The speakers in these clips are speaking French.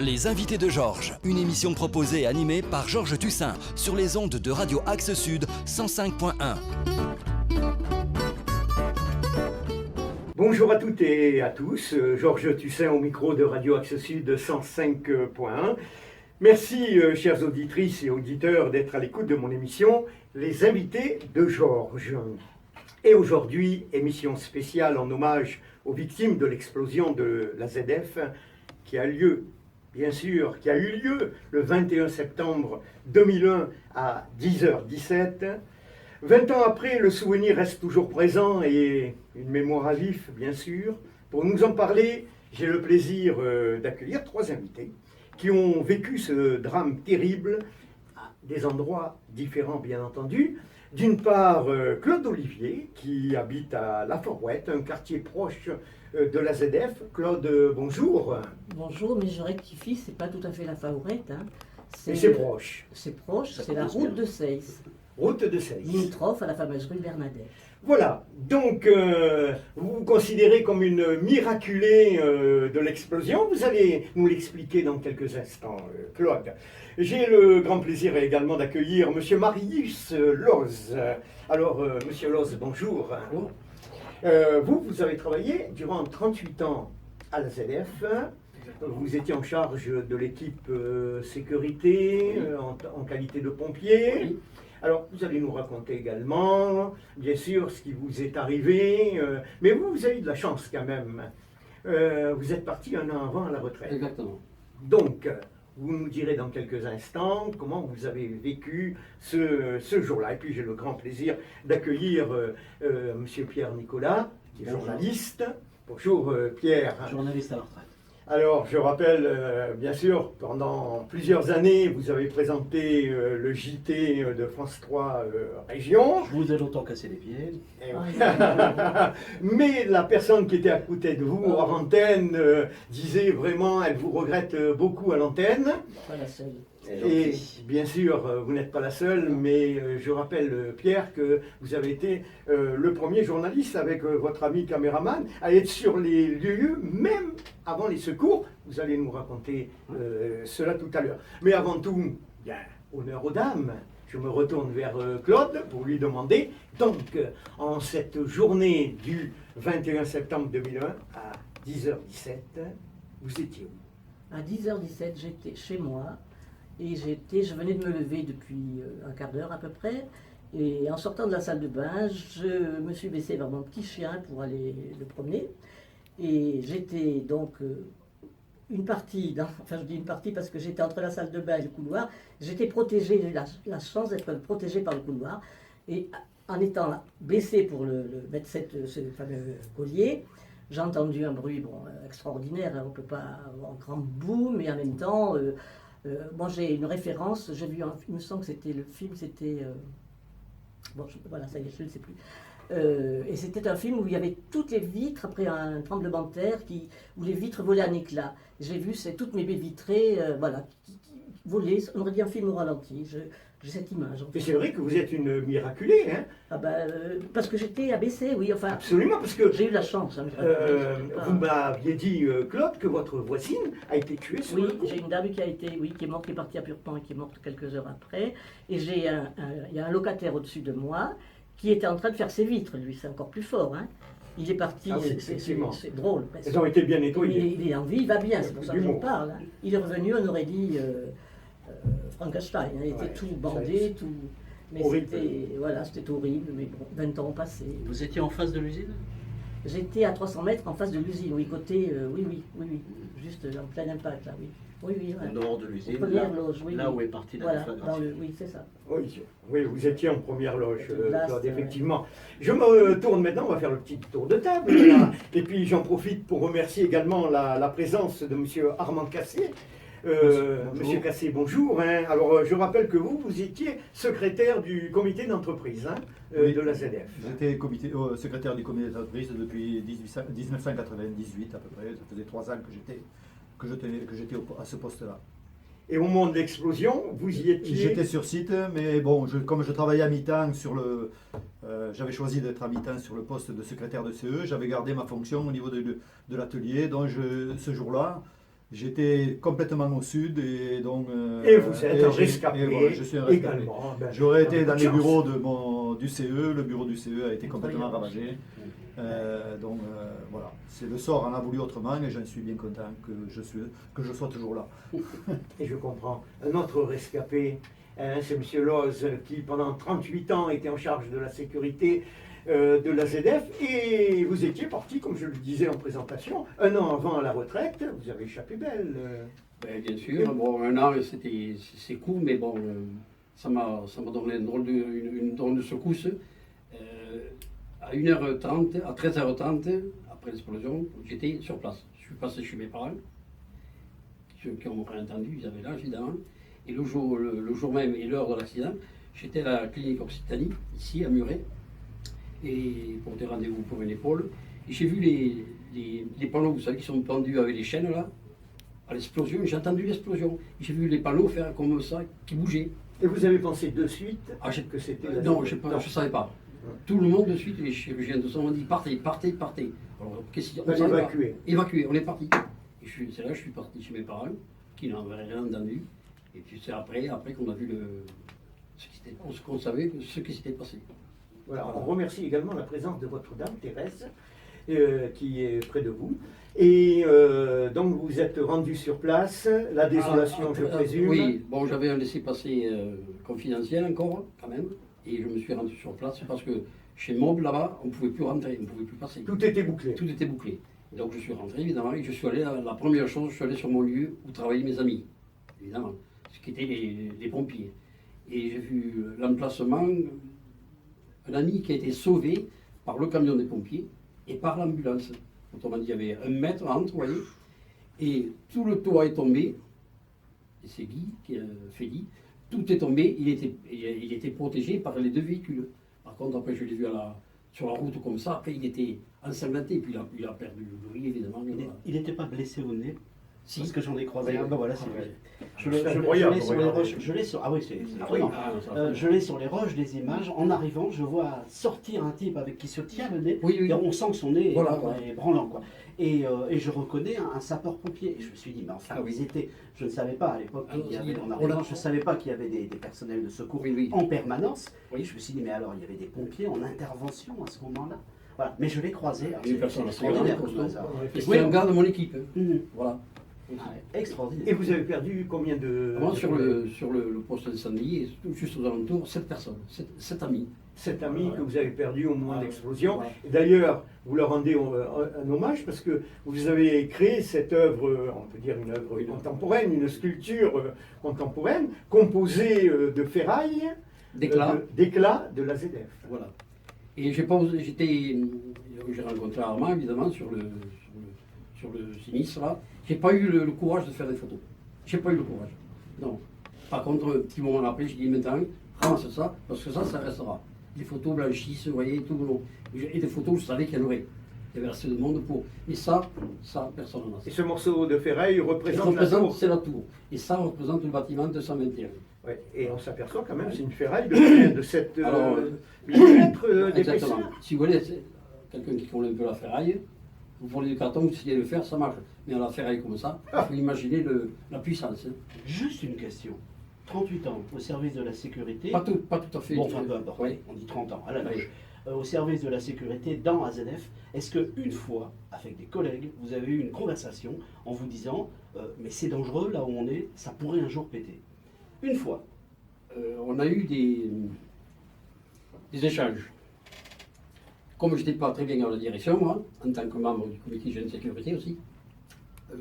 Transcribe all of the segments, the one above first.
Les invités de Georges, une émission proposée et animée par Georges Tussin sur les ondes de Radio Axe Sud 105.1. Bonjour à toutes et à tous, Georges Tussin au micro de Radio Axe Sud 105.1. Merci chères auditrices et auditeurs d'être à l'écoute de mon émission Les invités de Georges. Et aujourd'hui, émission spéciale en hommage aux victimes de l'explosion de la ZF qui a eu lieu le 21 septembre 2001 à 10h17. 20 ans après, le souvenir reste toujours présent et une mémoire à vif, bien sûr. Pour nous en parler, j'ai le plaisir d'accueillir trois invités qui ont vécu ce drame terrible à des endroits différents, bien entendu. D'une part, Claude Olivier, qui habite à La Forouette, un quartier proche de la ZF. Claude, bonjour. Bonjour, mais je rectifie, c'est pas tout à fait La Forouette. Hein. C'est proche. C'est proche, c'est la route de Seyss. Route de Seyss. Limitrophe à la fameuse rue Bernadette. Voilà, donc vous vous considérez comme une miraculée de l'explosion. Vous allez nous l'expliquer dans quelques instants, Claude. J'ai le grand plaisir également d'accueillir M. Marius Loz. Alors, M. Loz, bonjour. Vous avez travaillé durant 38 ans à la ZF. Vous étiez en charge de l'équipe sécurité, en qualité de pompier. Oui. Alors, vous allez nous raconter également, bien sûr, ce qui vous est arrivé. Mais vous avez eu de la chance quand même. Vous êtes parti un an avant à la retraite. Exactement. Donc, vous nous direz dans quelques instants comment vous avez vécu ce jour-là. Et puis, j'ai le grand plaisir d'accueillir M. Pierre Nicolas, qui est journaliste. Bonjour Pierre. Journaliste à la retraite. Alors, je rappelle, bien sûr, pendant plusieurs années, vous avez présenté le JT de France 3 Région. Je vous ai longtemps cassé les pieds. Mais la personne qui était à côté de vous, hors antenne, disait vraiment, elle vous regrette beaucoup à l'antenne. Pas la seule. Et bien sûr, vous n'êtes pas la seule, mais je rappelle, Pierre, que vous avez été le premier journaliste avec votre ami caméraman à être sur les lieux, même avant les secours. Vous allez nous raconter cela tout à l'heure. Mais avant tout, bien, honneur aux dames. Je me retourne vers Claude pour lui demander, donc, en cette journée du 21 septembre 2001 à 10h17, vous étiez où? À 10h17, j'étais chez moi. Et je venais de me lever depuis un quart d'heure à peu près. Et en sortant de la salle de bain, je me suis baissée vers mon petit chien pour aller le promener. Et j'étais donc une partie, enfin je dis une partie parce que j'étais entre la salle de bain et le couloir. J'étais protégée, j'ai eu la chance d'être protégée par le couloir. Et en étant baissée pour mettre ce fameux collier, j'ai entendu un bruit extraordinaire. On ne peut pas avoir un grand boom, mais en même temps... moi j'ai une référence, j'ai vu, il me semble que c'était le film, c'était... voilà, ça y est, je ne sais plus. Et c'était un film où il y avait toutes les vitres, après un tremblement de terre, où les vitres volaient en éclats. J'ai vu toutes mes baies vitrées, qui volaient, on aurait dit un film au ralenti. J'ai cette image. Et c'est vrai que vous êtes une miraculée, hein? Parce que j'étais abaissée, oui, enfin... Absolument, parce que... J'ai eu la chance. Hein, vous m'aviez dit, Claude, que votre voisine a été tuée sur le coup. Oui, j'ai une dame qui est morte, qui est partie à Purpan et qui est morte quelques heures après. Et il y a un locataire au-dessus de moi qui était en train de faire ses vitres, lui, c'est encore plus fort, hein. Il est parti, c'est drôle. Elles ont été bien nettoyées. Il est en vie, il va bien, c'est pour ça que j'en parle. Hein. Il est revenu, on aurait dit... Frankenstein, il était tout bandé, tout. Mais c'était horrible, mais bon, 20 ans ont passé. Vous étiez en face de l'usine? J'étais à 300 mètres en face de l'usine, oui, côté, oui, juste en plein impact, là, oui. Oui, en dehors de l'usine, là où est partie la déflagration. Oui, c'est ça. Oui, vous étiez en première loge, Claude, effectivement. Je me tourne maintenant, on va faire le petit tour de table, là. Et puis j'en profite pour remercier également la présence de M. Armand Cassé. Monsieur Cassé, bonjour. Hein. Alors, je rappelle que vous étiez secrétaire du comité d'entreprise de la ZF. J'étais secrétaire du comité d'entreprise depuis 1998 à peu près. Ça faisait 3 ans que j'étais à ce poste-là. Et au moment de l'explosion, vous y étiez? J'étais sur site, mais bon, comme je travaillais à mi-temps j'avais choisi d'être à mi-temps sur le poste de secrétaire de CE. J'avais gardé ma fonction au niveau de l'atelier. Donc ce jour-là, J'étais complètement au sud et donc. Et vous êtes un rescapé. Et voilà, je suis un rescapé. Également. Ben, J'aurais été dans les chance. bureaux du CE. Le bureau du CE a été complètement ravagé. Voilà, c'est le sort en a voulu autrement et j'en suis bien content que je sois toujours là. Et je comprends. Un autre rescapé, c'est M. Loz, qui pendant 38 ans était en charge de la sécurité de la ZF. Et vous étiez parti, comme je le disais en présentation, un an avant la retraite. Vous avez échappé belle. Ben, bien sûr, bon, un an c'est court, mais bon, ça m'a donné une drôle de secousse. À 1h30, à 13h30, après l'explosion, j'étais sur place. Je suis passé chez mes parents, ceux qui ont rien entendu, ils avaient l'âge évidemment. Et le jour même et l'heure de l'accident, j'étais à la clinique Occitanie, ici à Muret, et pour des rendez-vous pour une épaule. Et j'ai vu les panneaux, vous savez, qui sont pendus avec les chaînes là, à l'explosion. J'ai entendu l'explosion. J'ai vu les panneaux faire comme ça, qui bougeaient. Et vous avez pensé de suite que c'était la Non, ZF. je ne savais pas. Tout le monde de suite, les chirurgiens de sang m'ont dit partez, partez, partez. Alors, qu'est-ce qu'on Fallait évacuer. Évacuer, on est parti. C'est là que je suis parti chez mes parents, qui n'en avaient rien entendu. Et puis c'est après qu'on a vu qu'on savait ce qui s'était passé. Voilà, on remercie également la présence de votre dame, Thérèse, qui est près de vous. Et donc vous êtes rendu sur place, la désolation, je présume. Oui, bon, j'avais un laissez-passer confidentiel encore, quand même. Et je me suis rendu sur place parce que chez Mob, là-bas, on ne pouvait plus rentrer, on ne pouvait plus passer. Tout était bouclé. Tout était bouclé. Donc je suis rentré, évidemment, et je suis allé, la première chose, je suis allé sur mon lieu où travaillaient mes amis, évidemment, ce qui étaient les pompiers. Et j'ai vu l'emplacement, un ami qui a été sauvé par le camion des pompiers et par l'ambulance. Autrement dit, il y avait 1 mètre entre, vous voyez, et tout le toit est tombé, et c'est Guy qui a fait dit, tout est tombé, il était protégé par les 2 véhicules. Par contre, après, je l'ai vu sur la route comme ça, après, il était ensanglanté, puis il a perdu le bruit, évidemment. Il n'était pas blessé au nez? Si. Parce que j'en ai croisé un. Ben voilà, c'est vrai. Je l'ai sur les roches. Ah oui, c'est étonnant. Je l'ai sur les roches, des images. En arrivant, je vois sortir un type avec qui se tient le nez. Oui, oui. Et on sent que son nez Voilà. est branlant, quoi. Et je reconnais un sapeur-pompier. Et je me suis dit, mais enfin, Ah oui. ils étaient. Je ne savais pas à l'époque qu'il y avait, en on arrivant, l'a- je ne savais pas qu'il y avait des personnels de secours Oui, oui. en permanence. Oui. Et je me suis dit, mais alors, il y avait des pompiers en intervention à ce moment-là. Voilà. Mais je l'ai croisé. Alors, Une c'est personne extraordinaire assez comme grande, ça. Et c'était un gars de mon équipe. Mhm. Voilà. Ah ouais, extraordinaire. Et vous avez perdu combien de... Moi, sur le poste d'incendie, tout juste aux alentours, 7 personnes, 7 amis. Cet ami que vous avez perdu au moment de l'explosion. Voilà. Et d'ailleurs, vous leur rendez un hommage parce que vous avez créé cette œuvre, on peut dire une œuvre contemporaine, une sculpture contemporaine, composée de ferraille, d'éclats de la ZF. Voilà. Et j'ai rencontré Armand, évidemment, sur le sinistre, là. J'ai pas eu le courage de faire des photos. J'ai pas eu le courage. Non. Par contre, un petit moment après, j'ai dit maintenant, ramasse ça, parce que ça restera. Des photos blanchissent, vous voyez, tout le long. Et des photos, je savais qu'il y en aurait. Il y avait assez de monde pour. Et ça, personne n'en a. Et ce morceau de ferraille représente la tour. C'est la tour. Et ça représente le bâtiment 221. Ouais. Et on s'aperçoit quand même, c'est une ferraille de 7 Alors, millimètres d'épaisseur. Exactement. Si vous voulez, c'est quelqu'un qui connaît un peu la ferraille, vous prenez du carton, vous essayez de le faire, ça marche. Mais à la ferraille comme ça, il faut imaginer la puissance. Hein. Juste une question. 38 ans au service de la sécurité. Pas tout à fait. Bon, enfin, peu importe. Oui. On dit 30 ans, à la Oui. louche. Au service de la sécurité dans AZF, est-ce qu'une fois, avec des collègues, vous avez eu une conversation en vous disant mais c'est dangereux là où on est, ça pourrait un jour péter? Une fois. On a eu des échanges. Comme je n'étais pas très bien dans la direction, moi, en tant que membre du comité de sécurité aussi.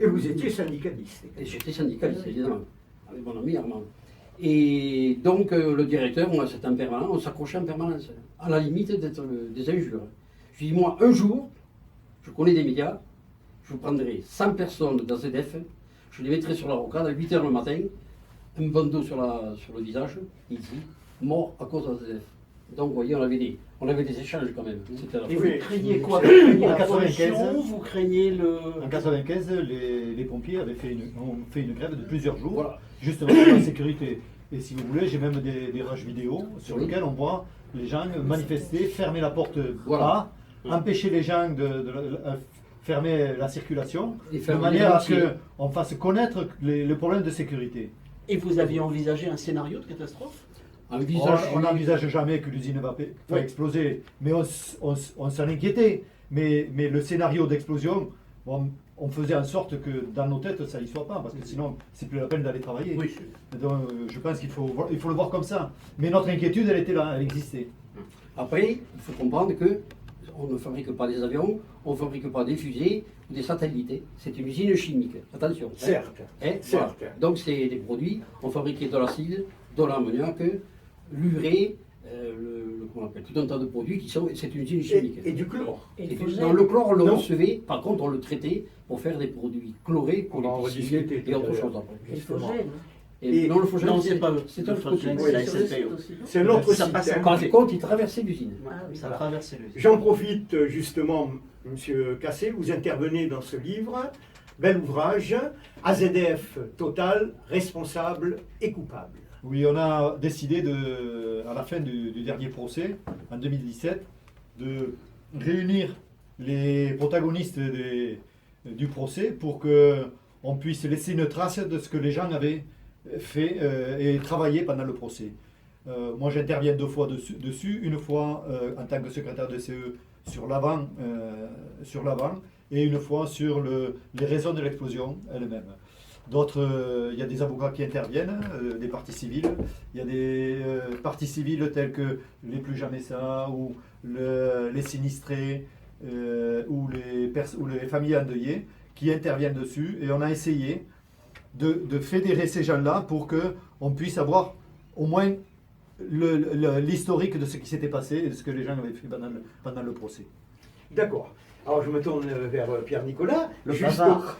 Et vous étiez syndicaliste. Et j'étais syndicaliste, évidemment, avec mon ami Armand. Et donc, le directeur, moi, c'était en permanence, on s'accrochait en permanence, à la limite d'être des injures. Je lui dis, moi, un jour, je connais des médias, je prendrai 100 personnes d'AZF, je les mettrai sur la rocade à 8h le matin, un bandeau sur le visage, ici, mort à cause d'AZF. Donc, vous voyez, on avait des échanges quand même. C'était la Et vous folie. craignez quoi? Vous craignez la 95, pollution? Vous craignez le... En 95, les pompiers ont fait une grève de plusieurs jours, Voilà. justement pour la sécurité. Et si vous voulez, j'ai même des rushs vidéo sur Oui. lesquels on voit les gens manifester, fermer la porte Voilà. A, empêcher les gens fermer la circulation, Et de fermer manière les à routiers. ce qu'on fasse connaître les problèmes de sécurité. Et vous aviez envisagé un scénario de catastrophe? On n'envisage jamais que l'usine va exploser, mais on s'en inquiétait. Mais le scénario d'explosion, on faisait en sorte que dans nos têtes, ça n'y soit pas, parce que sinon, c'est plus la peine d'aller travailler. Oui. Donc, je pense qu'il faut le voir comme ça. Mais notre inquiétude, elle était là, elle existait. Après, il faut comprendre que on ne fabrique pas des avions, on ne fabrique pas des fusées ou des satellites. C'est une usine chimique. Attention. hein. Certes, Hein, certes. voilà. Donc c'est des produits, on fabriquait de l'acide, de l'ammoniac, l'urée, comment on appelle, tout un tas de produits qui sont, c'est une usine chimique. Et du chlore. Et Et il faut dans gêner. le chlore, on le Non. recevait, par contre, on le traitait pour faire des produits chlorés pour On va en les piscines rediscuter tout et à autre l'heure. chose après. Il faut Justement. gêner. Et Et- non, le phosgène, Non, c'est pas eux. c'est Le un produit. phosgène, Oui, c'est la sur le SFPO. site aussi, non C'est notre Ça site. passe hein. Par contre, il traversait l'usine. Ah oui. Ça traverse les J'en profite justement, Monsieur Cassé, vous intervenez dans ce livre, bel ouvrage, AZF Total, responsable et coupable. Oui, on a décidé, à la fin du dernier procès, en 2017, de réunir les protagonistes du procès pour qu'on puisse laisser une trace de ce que les gens avaient fait et travaillé pendant le procès. Moi, j'interviens 2 fois dessus, une fois en tant que secrétaire de CE sur l'avant, et une fois sur les raisons de l'explosion elle-même. D'autres, il y a des avocats qui interviennent, des parties civiles. Il y a des parties civiles telles que les Plus Jamais Ça, ou les sinistrés, ou les familles endeuillées, qui interviennent dessus. Et on a essayé de fédérer ces gens-là pour qu'on puisse avoir au moins l'historique de ce qui s'était passé et de ce que les gens avaient fait pendant le procès. D'accord. Alors je me tourne vers Pierre-Nicolas. Le Juste bavard.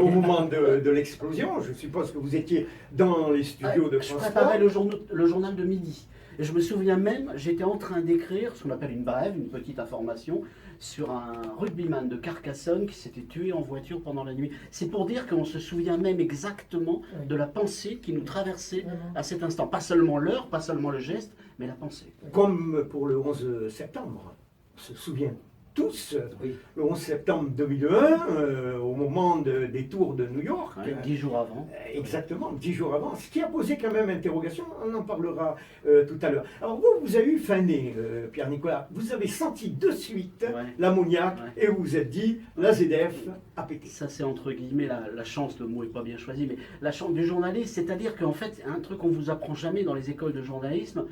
au moment de l'explosion, je suppose que vous étiez dans les studios de Je France préparais 3. le journal de midi. Et je me souviens même, j'étais en train d'écrire ce qu'on appelle une brève, une petite information, sur un rugbyman de Carcassonne qui s'était tué en voiture pendant la nuit. C'est pour dire qu'on se souvient même exactement Oui. de la pensée qui nous traversait Vraiment. à cet instant. Pas seulement l'heure, pas seulement le geste, mais la pensée. Comme pour le 11 septembre. On se souvient tous, Oui. le 11 septembre 2001, au moment des tours de New York. Ouais, 10 jours avant. Exactement, 10 jours avant, ce qui a posé quand même interrogation, on en parlera tout à l'heure. Alors vous avez eu fané, Pierre-Nicolas, vous avez senti de suite Ouais. l'ammoniac Ouais. et vous vous êtes dit, la ZDF a pété. Ça, c'est entre guillemets la chance, le mot n'est pas bien choisi, mais la chance du journaliste, c'est-à-dire qu'en fait, un truc qu'on vous apprend jamais dans les écoles de journalisme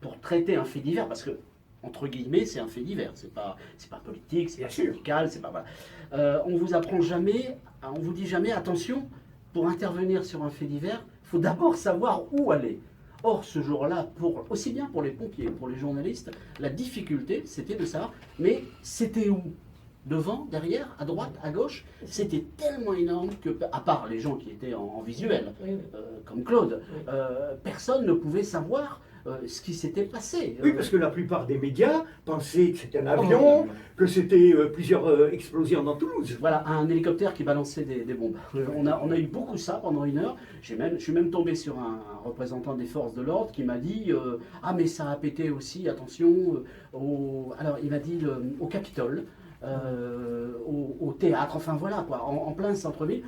pour traiter un fait divers, parce que, entre guillemets, c'est un fait divers, c'est pas politique, c'est Bien pas sûr. syndical, c'est pas. Voilà. On vous apprend jamais, on vous dit jamais, attention, pour intervenir sur un fait divers, il faut d'abord savoir où aller. Or, ce jour-là, aussi bien pour les pompiers que pour les journalistes, la difficulté, c'était de savoir, mais c'était où? Devant, derrière, à droite, à gauche? C'était tellement énorme que, à part les gens qui étaient en visuel, Oui, oui. comme Claude, Oui. personne ne pouvait savoir ce qui s'était passé. Oui, parce que la plupart des médias pensaient que c'était un avion, que c'était plusieurs explosions dans Toulouse. Voilà, un hélicoptère qui balançait des bombes. On a eu beaucoup ça pendant 1 heure. Je suis même tombé sur un représentant des forces de l'ordre qui m'a dit ah, mais ça a pété aussi, attention, alors il m'a dit au Capitole. Au théâtre, enfin voilà quoi, en plein centre-ville.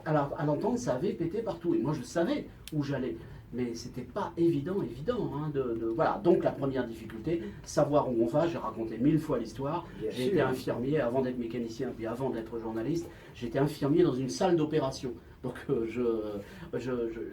Alors à l'entendre, ça avait pété partout. Et moi je savais où j'allais. Mais c'était pas évident hein, voilà. Donc la première difficulté, savoir où on va. J'ai raconté 1000 fois l'histoire. Bien J'ai sûr. été infirmier avant d'être mécanicien, puis avant d'être journaliste. J'étais infirmier dans une salle d'opération. Donc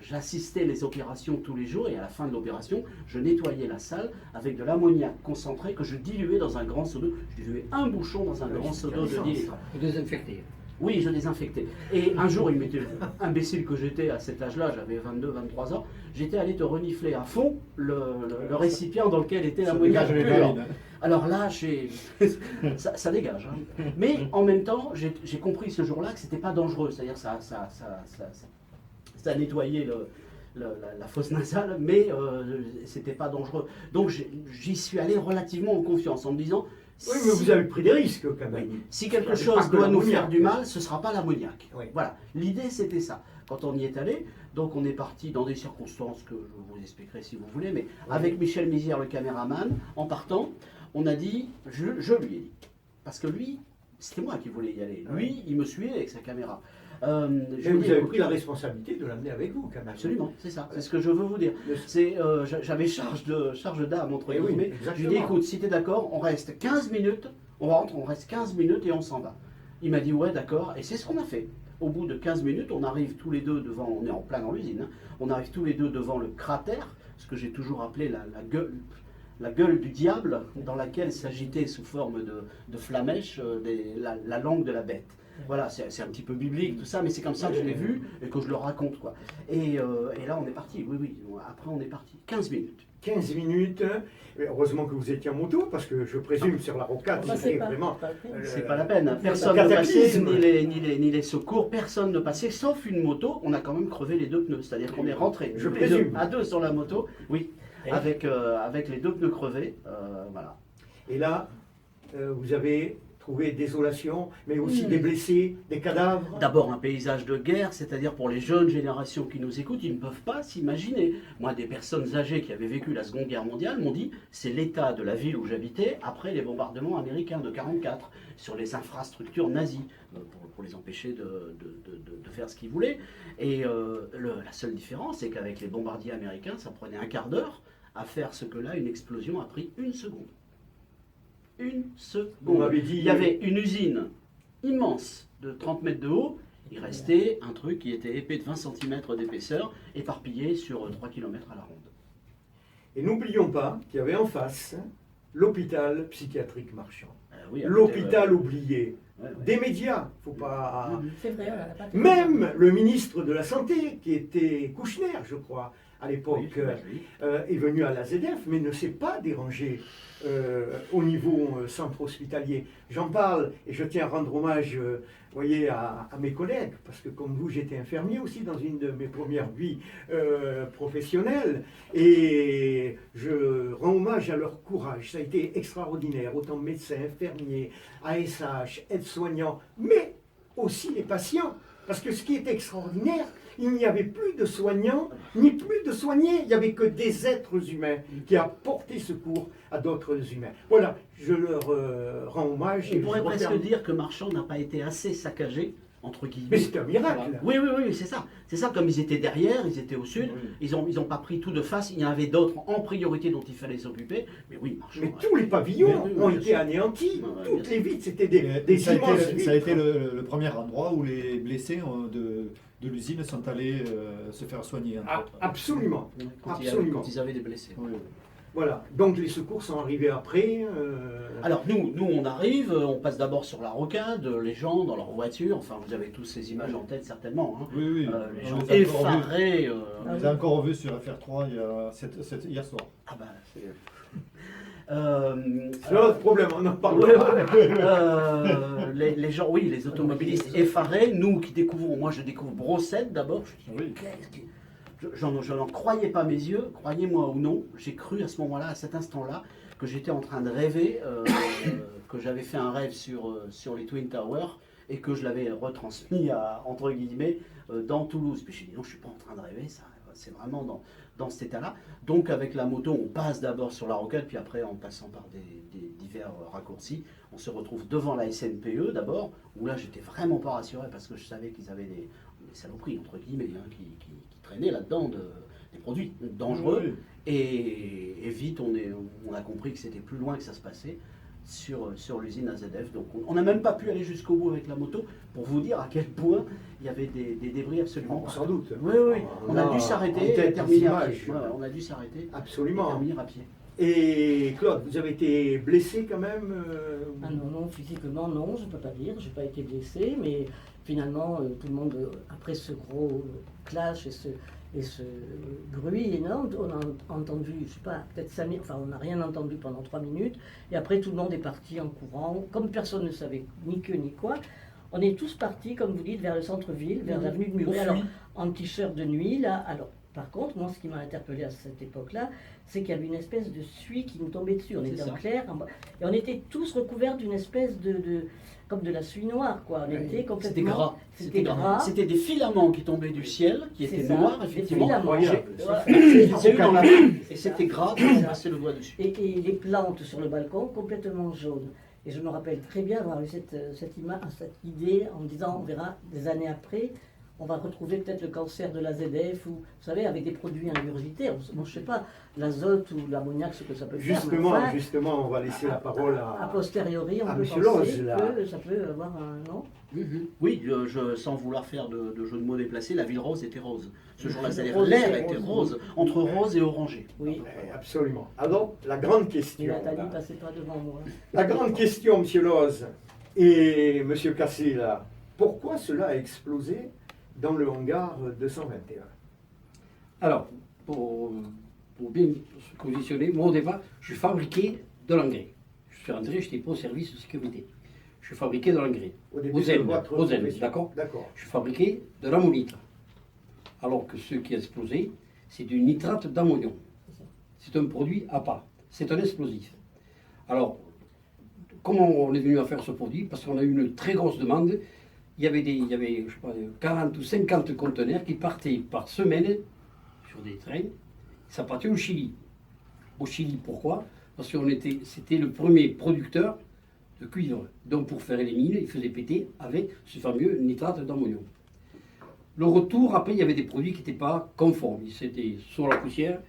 j'assistais les opérations tous les jours et à la fin de l'opération, je nettoyais la salle avec de l'ammoniac concentré que je diluais dans un grand seau d'eau. Je diluais un bouchon dans un grand seau d'eau de 10 litres. Pour désinfecter. Oui, je désinfectais. Et un jour, il m'était imbécile que j'étais à cet âge-là, j'avais 22, 23 ans, j'étais allé te renifler à fond le récipient dans lequel était Ça l'ammoniac dégage les pur. narines. Alors là, ça dégage. Hein. Mais en même temps, j'ai compris ce jour-là que c'était pas dangereux. C'est-à-dire ça nettoyait la fosse nasale, mais c'était pas dangereux. Donc j'y suis allé relativement en confiance, en me disant Oui, mais vous avez pris des risques quand même. si quelque C'est chose pas que doit nous l'ammoniac. faire du mal, ce ne sera pas l'ammoniac. Oui. Voilà, l'idée c'était ça. Quand on y est allé, donc on est parti dans des circonstances que je vous expliquerai si vous voulez, mais avec Michel Mézières, le caméraman, en partant, on a dit, je lui ai dit, parce que lui, C'était moi qui voulais y aller. Ouais. Lui, il me suivait avec sa caméra. Mais vous avez pris la responsabilité de l'amener avec vous, quand même. Absolument, c'est ça, c'est ce que je veux vous dire. J'avais charge d'âme, entre Eh oui, guillemets. Je lui ai dit, exactement. écoute, si tu es d'accord, on reste 15 minutes, on rentre, on reste 15 minutes et on s'en va. Il m'a dit, ouais, d'accord, et c'est ce qu'on a fait. Au bout de 15 minutes, on arrive tous les deux devant, on est en plein dans l'usine, hein, on arrive tous les deux devant le cratère, ce que j'ai toujours appelé la gueule du diable, dans laquelle s'agitait sous forme de flamèche la langue de la bête. Voilà, c'est un petit peu biblique tout ça, mais c'est comme ça que je l'ai vu et que je le raconte, quoi. Et là, on est parti, oui, après on est parti. 15 minutes. 15 minutes. Heureusement que vous étiez en moto, parce que je présume sur la rocade, Bah, c'était c'est pas- vraiment. pas la peine. C'est pas la peine. Personne un ne passait, cataclysme. ni les secours, personne ne passait, sauf une moto. On a quand même crevé les deux pneus, c'est-à-dire qu'on est rentré Je les présume. deux, à deux sur la moto, oui, avec les deux pneus crevés, voilà. Et là, vous avez trouvé désolation, mais aussi Oui. des blessés, des cadavres. D'abord un paysage de guerre, c'est-à-dire pour les jeunes générations qui nous écoutent, ils ne peuvent pas s'imaginer. Moi, des personnes âgées qui avaient vécu la Seconde Guerre mondiale m'ont dit c'est l'état de la ville où j'habitais après les bombardements américains de 1944 sur les infrastructures nazies pour les empêcher de faire ce qu'ils voulaient. Et la seule différence, c'est qu'avec les bombardiers américains, ça prenait un quart d'heure à faire ce que là, une explosion a pris une seconde. Une seconde. Vous m'avez dit- Il y avait une usine immense de 30 mètres de haut. Il restait un truc qui était épais de 20 cm d'épaisseur, éparpillé sur 3 km à la ronde. Et n'oublions pas qu'il y avait en face l'hôpital psychiatrique marchand. Oui, à côté, L'hôpital oublié. ouais, ouais. Des médias, faut pas. C'est vrai, on n'a pas fait. Même le ministre de la Santé, qui était Kouchner, je crois, à l'époque, Oui, oui. est venu à la ZF, mais ne s'est pas dérangé au niveau centre hospitalier. J'en parle et je tiens à rendre hommage, voyez, à mes collègues, parce que comme vous, j'étais infirmier aussi dans une de mes premières vies professionnelles, et je rends hommage à leur courage. Ça a été extraordinaire, autant médecins, infirmiers, ASH, aides-soignants, mais aussi les patients. Parce que ce qui est extraordinaire, il n'y avait plus de soignants, ni plus de soignés, il n'y avait que des êtres humains qui apportaient secours à d'autres humains. Voilà, je leur rends hommage. On et pourrait je presque referme. dire que Marchand n'a pas été assez saccagé, entre Mais guillemets. c'est un miracle. Oui, c'est ça. C'est ça, comme ils étaient derrière, ils étaient au sud, ils ont pas pris tout de face, il y en avait d'autres en priorité dont il fallait s'occuper. Mais oui, Marchand. Mais tous les pavillons Mais oui, ont bien été sûr. anéantis. Ouais, Toutes bien les sûr. vitres, c'était des ça a immenses été, ça a été vitres. le premier endroit où les blessés de l'usine sont allés se faire soigner. entre Ah, autres. absolument. Absolument. Quand ils avaient des blessés. Oui, oui. Voilà. Donc les secours sont arrivés après. Alors nous on arrive, on passe d'abord sur la rocade, les gens dans leur voiture, enfin vous avez tous ces images en tête certainement, hein. Oui, oui. Les On gens les a encore vus. effarés. On les a encore revus sur FR3 hier soir. Ah bah c'est... C'est un autre problème, on en parle. Ouais, ouais. Les gens, oui, les automobilistes effarés, nous qui découvrons, moi je découvre Brossette d'abord, je dis, Oui. je n'en croyais pas mes yeux, croyez-moi ou non, j'ai cru à ce moment-là, à cet instant-là, que j'étais en train de rêver, que j'avais fait un rêve sur les Twin Towers et que je l'avais retransmis entre guillemets dans Toulouse. Puis j'ai dit non, je ne suis pas en train de rêver, ça, c'est vraiment dans cet état-là. Donc avec la moto, on passe d'abord sur la rocade, puis après en passant par des divers raccourcis, on se retrouve devant la SNPE d'abord, où là j'étais vraiment pas rassuré parce que je savais qu'ils avaient des saloperies entre guillemets hein, qui traînaient là-dedans, des produits dangereux. Oui. Et vite on a compris que c'était plus loin que ça se passait sur l'usine AZF. Donc on n'a même pas pu aller jusqu'au bout avec la moto pour vous dire à quel point il y avait des débris absolument Sans doute. Oui, on a dû s'arrêter et terminer à pied. Ouais, on a dû s'arrêter et Absolument. terminer à pied. Et Claude, vous avez été blessé quand même Ah non, physiquement non, je ne peux pas dire, je n'ai pas été blessé, mais finalement tout le monde, après ce gros clash et ce bruit énorme, on a entendu, je ne sais pas, peut-être 5 minutes, enfin on n'a rien entendu pendant 3 minutes, et après tout le monde est parti en courant, comme personne ne savait ni que ni quoi. On est tous partis, comme vous dites, vers le centre-ville, vers l'avenue de Muret, alors en t-shirt de nuit, là, alors. Par contre, moi, ce qui m'a interpellé à cette époque-là, c'est qu'il y avait une espèce de suie qui nous tombait dessus. On C'est était ça. en clair, et on était tous recouverts d'une espèce comme de la suie noire, quoi. On était complètement. C'était gras. C'était gras. C'était des filaments qui tombaient du ciel, qui C'est étaient ça, noirs, des effectivement. filaments. Voilà. Je les ai eu dans la main et c'était gras, j'ai passé le doigt dessus. Et les plantes sur le balcon complètement jaunes. Et je me rappelle très bien avoir eu cette idée en me disant, on verra des années après, on va retrouver peut-être le cancer de la ZF, ou, vous savez, avec des produits ingurgités. Bon, je ne sais pas, l'azote ou l'ammoniac, ce que ça peut faire. Justement, mais enfin, justement, on va laisser la parole a à posteriori, on à peut Monsieur penser Loz, là. que ça peut avoir un nom. Oui, sans vouloir faire de jeu de mots déplacés, la ville rose était rose. Ce jour-là, c'est-à-dire Rose, l'air c'est était rose. rose, entre rose et orangé. Oui, Absolument. Alors, la grande et question. Nathalie là. passait pas devant moi. La grande question, Monsieur Loz et Monsieur Cassé, là, pourquoi cela a explosé dans le hangar 221? Alors, pour bien se positionner, moi au départ, je fabriquais de l'engrais. Je suis rentré, je n'étais pas au service de sécurité. Je fabriquais de l'engrais. Au début Aux de ailes, votre aux ailes, profession. d'accord. D'accord. Je fabriquais de l'ammonitre. Alors que ce qui a explosé, c'est du nitrate d'ammonium. C'est un produit à part. C'est un explosif. Alors, comment on est venu à faire ce produit? Parce qu'on a eu une très grosse demande. Il y avait je sais pas, 40 ou 50 conteneurs qui partaient par semaine sur des trains. Ça partait au Chili. Au Chili, pourquoi? Parce que c'était le premier producteur de cuivre. Donc pour faire les mines, il faisait péter avec ce fameux nitrate d'ammonium. Le retour, après, il y avait des produits qui n'étaient pas conformes. C'était soit la poussière,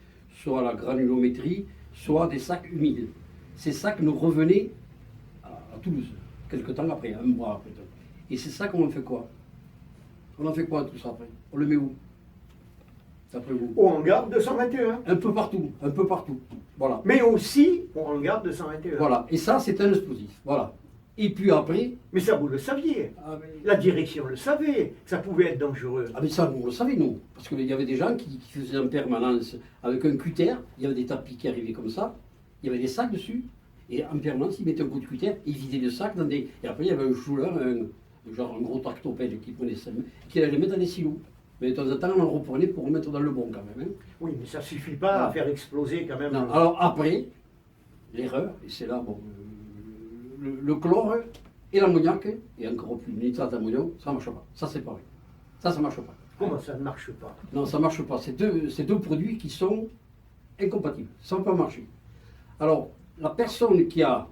soit la granulométrie, soit des sacs humides. Ces sacs nous revenaient à Toulouse, quelques temps après, un mois après. Et c'est ça qu'on en fait quoi? On en fait quoi tout ça après? On le met où? D'après vous? Au hangar 221. Un peu partout, un peu partout. Voilà. Mais aussi au hangar 221. Voilà. Et ça, c'est un explosif. Voilà. Et puis après, Mais ça, vous le saviez. ah, La direction le savait. Que ça pouvait être dangereux. mais ça, on le savait, nous. Parce qu'il y avait des gens qui faisaient en permanence avec un cutter. Il y avait des tapis qui arrivaient comme ça. Il y avait des sacs dessus. Et en permanence, ils mettaient un coup de cutter. Ils vidaient le sac dans des. Et après, il y avait un chouleur, genre un gros tractopelle qui prenait ça, qui allait les mettre dans les silos. Mais de temps en temps, on en reprenait pour remettre dans le bon quand même. Hein. Oui, mais ça suffit pas à faire exploser quand même. Non, alors après, l'erreur, et c'est là, bon, le chlore et l'ammoniac, et encore plus le nitrate d'ammonium, ça ne marche pas. Ça, c'est pareil. Ça ne marche pas. Comment ça ne marche pas? Non, ça ne marche pas. C'est deux produits qui sont incompatibles. Ça ne peut pas marcher. Alors, la personne qui a...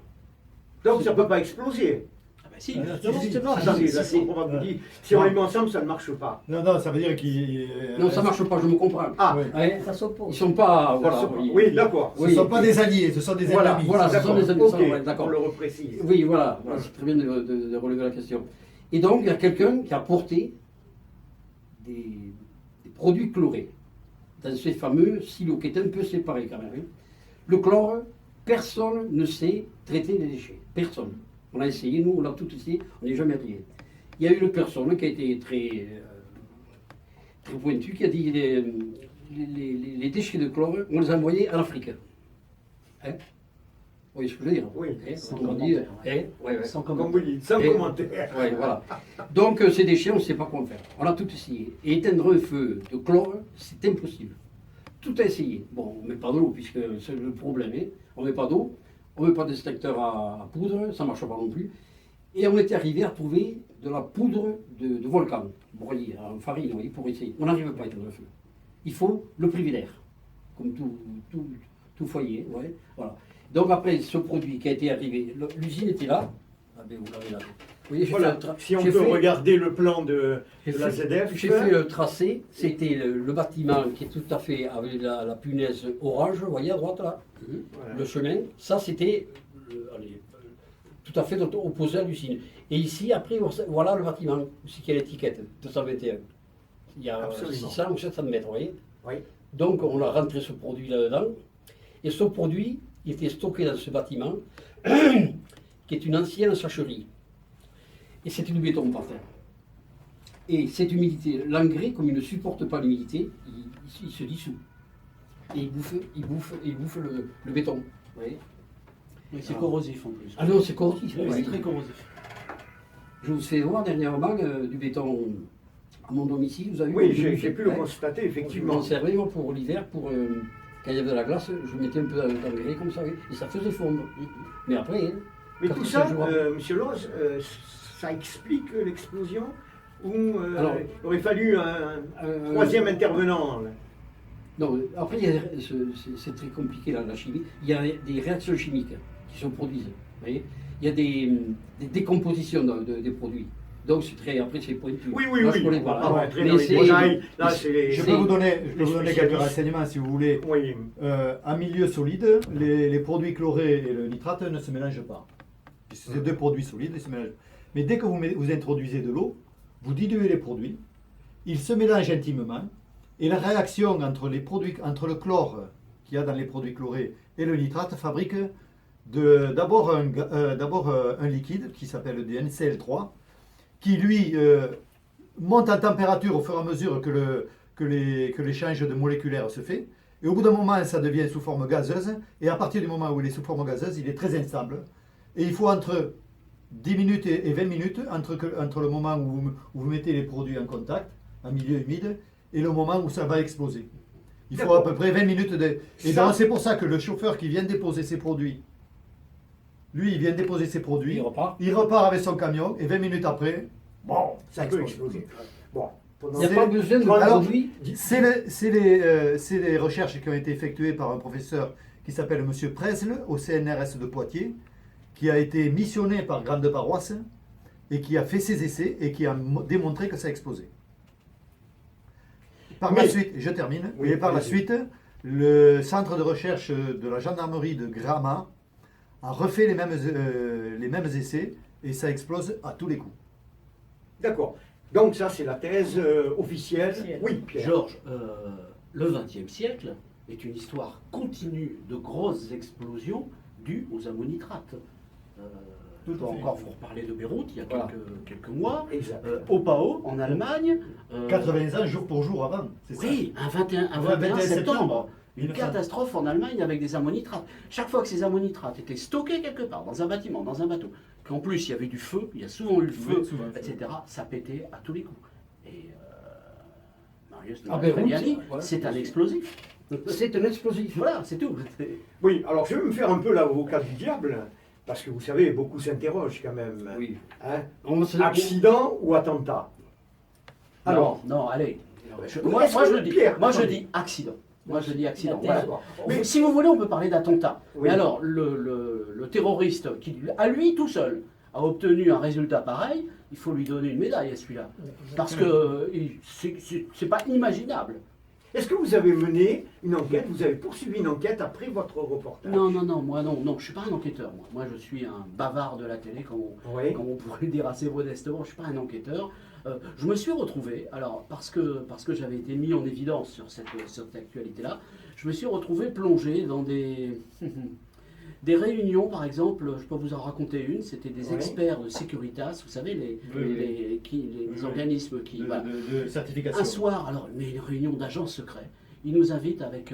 Donc ça ne peut pas exploser. Ah bah si, Justement, Attendez, si, là, si. je comprends pas. Vous dites, si on les met ensemble, ça ne marche pas. Non, non, ça veut dire qu'il. Non, ça ne marche pas, je me comprends. Ah, Oui. Ouais, Ça ils s'oppose. ne sont pas... ça Voilà, se- oui, d'accord. Ce ne sont pas des alliés, ce sont des Voilà, ennemis. voilà, ce sont D'accord. des amis, Ok, ça, ouais, d'accord. on le reprécise. Oui, voilà, voilà, c'est très bien de relever la question. Et donc, il y a quelqu'un qui a porté des produits chlorés dans ces fameux silos qui étaient un peu séparés quand même. Hein. Le chlore, personne ne sait traiter les déchets. Personne. On a essayé, nous, on a tout essayé, on n'est jamais arrivé. Il y a une personne qui a été très pointue, qui a dit les déchets de chlore, on les a envoyés en Afrique. Hein? Vous voyez ce que je veux dire? Oui. Hein, Sans autrement dit, commentaire, hein, ouais, ouais. Sans Comme commentaire. vous dites, sans Et- commentaire. Ouais, voilà. Donc ces déchets, on ne sait pas quoi en faire. On a tout essayé. Et éteindre un feu de chlore, c'est impossible. Tout a essayé. Bon, on ne met pas d'eau, puisque c'est le problème. Hein. On ne met pas d'eau, on ne met pas d'extracteur à poudre, ça ne marche pas non plus. Et on était arrivé à trouver de la poudre de volcan, broyée en farine, vous voyez, pour essayer. On n'arrive pas à éteindre le feu. Il faut le privé d'air, comme tout foyer. Ouais, voilà. Donc après, ce produit qui a été arrivé, l'usine était là. Ah ben, vous l'avez là. Vous voyez, j'ai Voilà, fait un si on j'ai peut fait- regarder le plan de j'ai la fait- ZF. J'ai fait le tracé, c'était le bâtiment qui est tout à fait avec la punaise orange, vous voyez à droite là, Voilà. le chemin. Ça c'était tout à fait opposé à l'usine. Et ici, après, voilà le bâtiment, aussi qui a l'étiquette, 221. Il y a Absolument. 600 ou 700 mètres, vous voyez. Oui. Donc on a rentré ce produit là-dedans. Et ce produit, il était stocké dans ce bâtiment, qui est une ancienne sacherie. Et c'est du béton par terre. Et cette humidité, l'engrais, comme il ne supporte pas l'humidité, il se dissout. Et il bouffe le béton. Vous voyez. Mais c'est corrosif en plus. Ah non, c'est corrosif. Oui, ouais. c'est très corrosif. Je vous fais voir dernièrement du béton à mon domicile. Vous avez Oui, vu, j'ai pu le hein. constater, Je effectivement. m'en servais moi, pour l'hiver, pour quand il y avait de la glace, je mettais un peu d'engrais comme ça, oui, et ça faisait fondre. Mais après, hein, Mais Quand tout il ça, se joue à- Monsieur Loz, ça explique l'explosion ou Alors, il aurait fallu un euh, troisième intervenant là. Non, après, c'est très compliqué la chimie. Il y a des réactions chimiques. qui se produisent. Vous voyez, il y a des décompositions des produits. Donc c'est très, après c'est pointu. Oui, Là, je connais on pas. va pas rentrer Mais dans les c'est- détails. Là, c'est Je C'est- peux vous donner, les quelques spécialistes. renseignements si vous voulez. Oui. En milieu solide, les produits chlorés et le nitrate ne se mélangent pas. C'est deux produits solides, ils se mélangent. Mais dès que vous introduisez de l'eau, vous diluez les produits, ils se mélangent intimement, et la réaction entre le chlore qu'il y a dans les produits chlorés et le nitrate fabrique d'abord un liquide qui s'appelle du NCl3, qui lui monte en température au fur et à mesure que l'échange de moléculaire se fait. Et au bout d'un moment, ça devient sous forme gazeuse. Et à partir du moment où il est sous forme gazeuse, il est très instable. Et il faut entre 10 minutes et 20 minutes entre le moment où vous mettez les produits en contact, en milieu humide, et le moment où ça va exploser. Il faut à peu près 20 minutes de... Et Ça- donc, c'est pour ça que le chauffeur qui vient déposer ses produits, lui, il vient déposer ses produits, Il repart. il repart avec son camion, et 20 minutes après, bon, Ça ça peut explose. exploser. Bon. Il n'y a pas besoin de Alors, produits. C'est les recherches qui ont été effectuées par un professeur qui s'appelle M. Presle au CNRS de Poitiers, qui a été missionné par Grande Paroisse et qui a fait ses essais et qui a démontré que ça explosait. Par la Mais- suite, je termine, Oui, et par la allez-y. suite, le centre de recherche de la gendarmerie de Gramat a refait les mêmes essais et ça explose à tous les coups. D'accord. Donc ça, c'est la thèse officielle. Officielle. Oui, Pierre. Georges, le XXe siècle est une histoire continue de grosses explosions dues aux ammonitrates. Tout Je peux à fait. encore vous reparler de Beyrouth il y a Voilà. quelques mois. Exact. Au PAO, en Allemagne. 80 ans jour pour jour avant, c'est ça. Oui, un 21 21 septembre. Une 1900. catastrophe en Allemagne avec des ammonitrates. Chaque fois que ces ammonitrates étaient stockés quelque part, dans un bâtiment, dans un bateau, qu'en plus il y avait du feu, il y a souvent eu le feu, Oui, souvent. etc., ça pétait à tous les coups. Et Marius de Ah, Beyrouth, Mariani, ouais, c'est un c'est- explosif. C'est un explosif. Voilà, c'est tout. Oui, alors je vais me faire un peu l'avocat du diable, parce que vous savez, beaucoup s'interrogent quand même. Oui. Hein. On va se- Accident ou attentat? Alors, non, allez. Est-ce Moi, que je dis, Pierre, moi je attendez. dis accident. Moi je dis accident. La Voilà. thèse. Mais- Si vous voulez, on peut parler d'attentat. Oui. Mais alors, le terroriste qui, à lui tout seul, a obtenu un résultat pareil, il faut lui donner une médaille à celui-là. Parce que c'est pas imaginable. Est-ce que vous avez mené une enquête, vous avez poursuivi une enquête après votre reportage? Non, moi je suis pas un enquêteur. Moi je suis un bavard de la télé, Oui. comme on pourrait le dire assez modestement. Je suis pas un enquêteur. Je me suis retrouvé, alors parce que j'avais été mis en évidence sur cette actualité-là, je me suis retrouvé plongé dans des réunions, par exemple, je peux vous en raconter une, c'était des Oui. experts de Securitas, vous savez, les Oui. organismes qui... voilà. De certification. Un soir, alors, mais une réunion d'agents secrets, ils nous invitent avec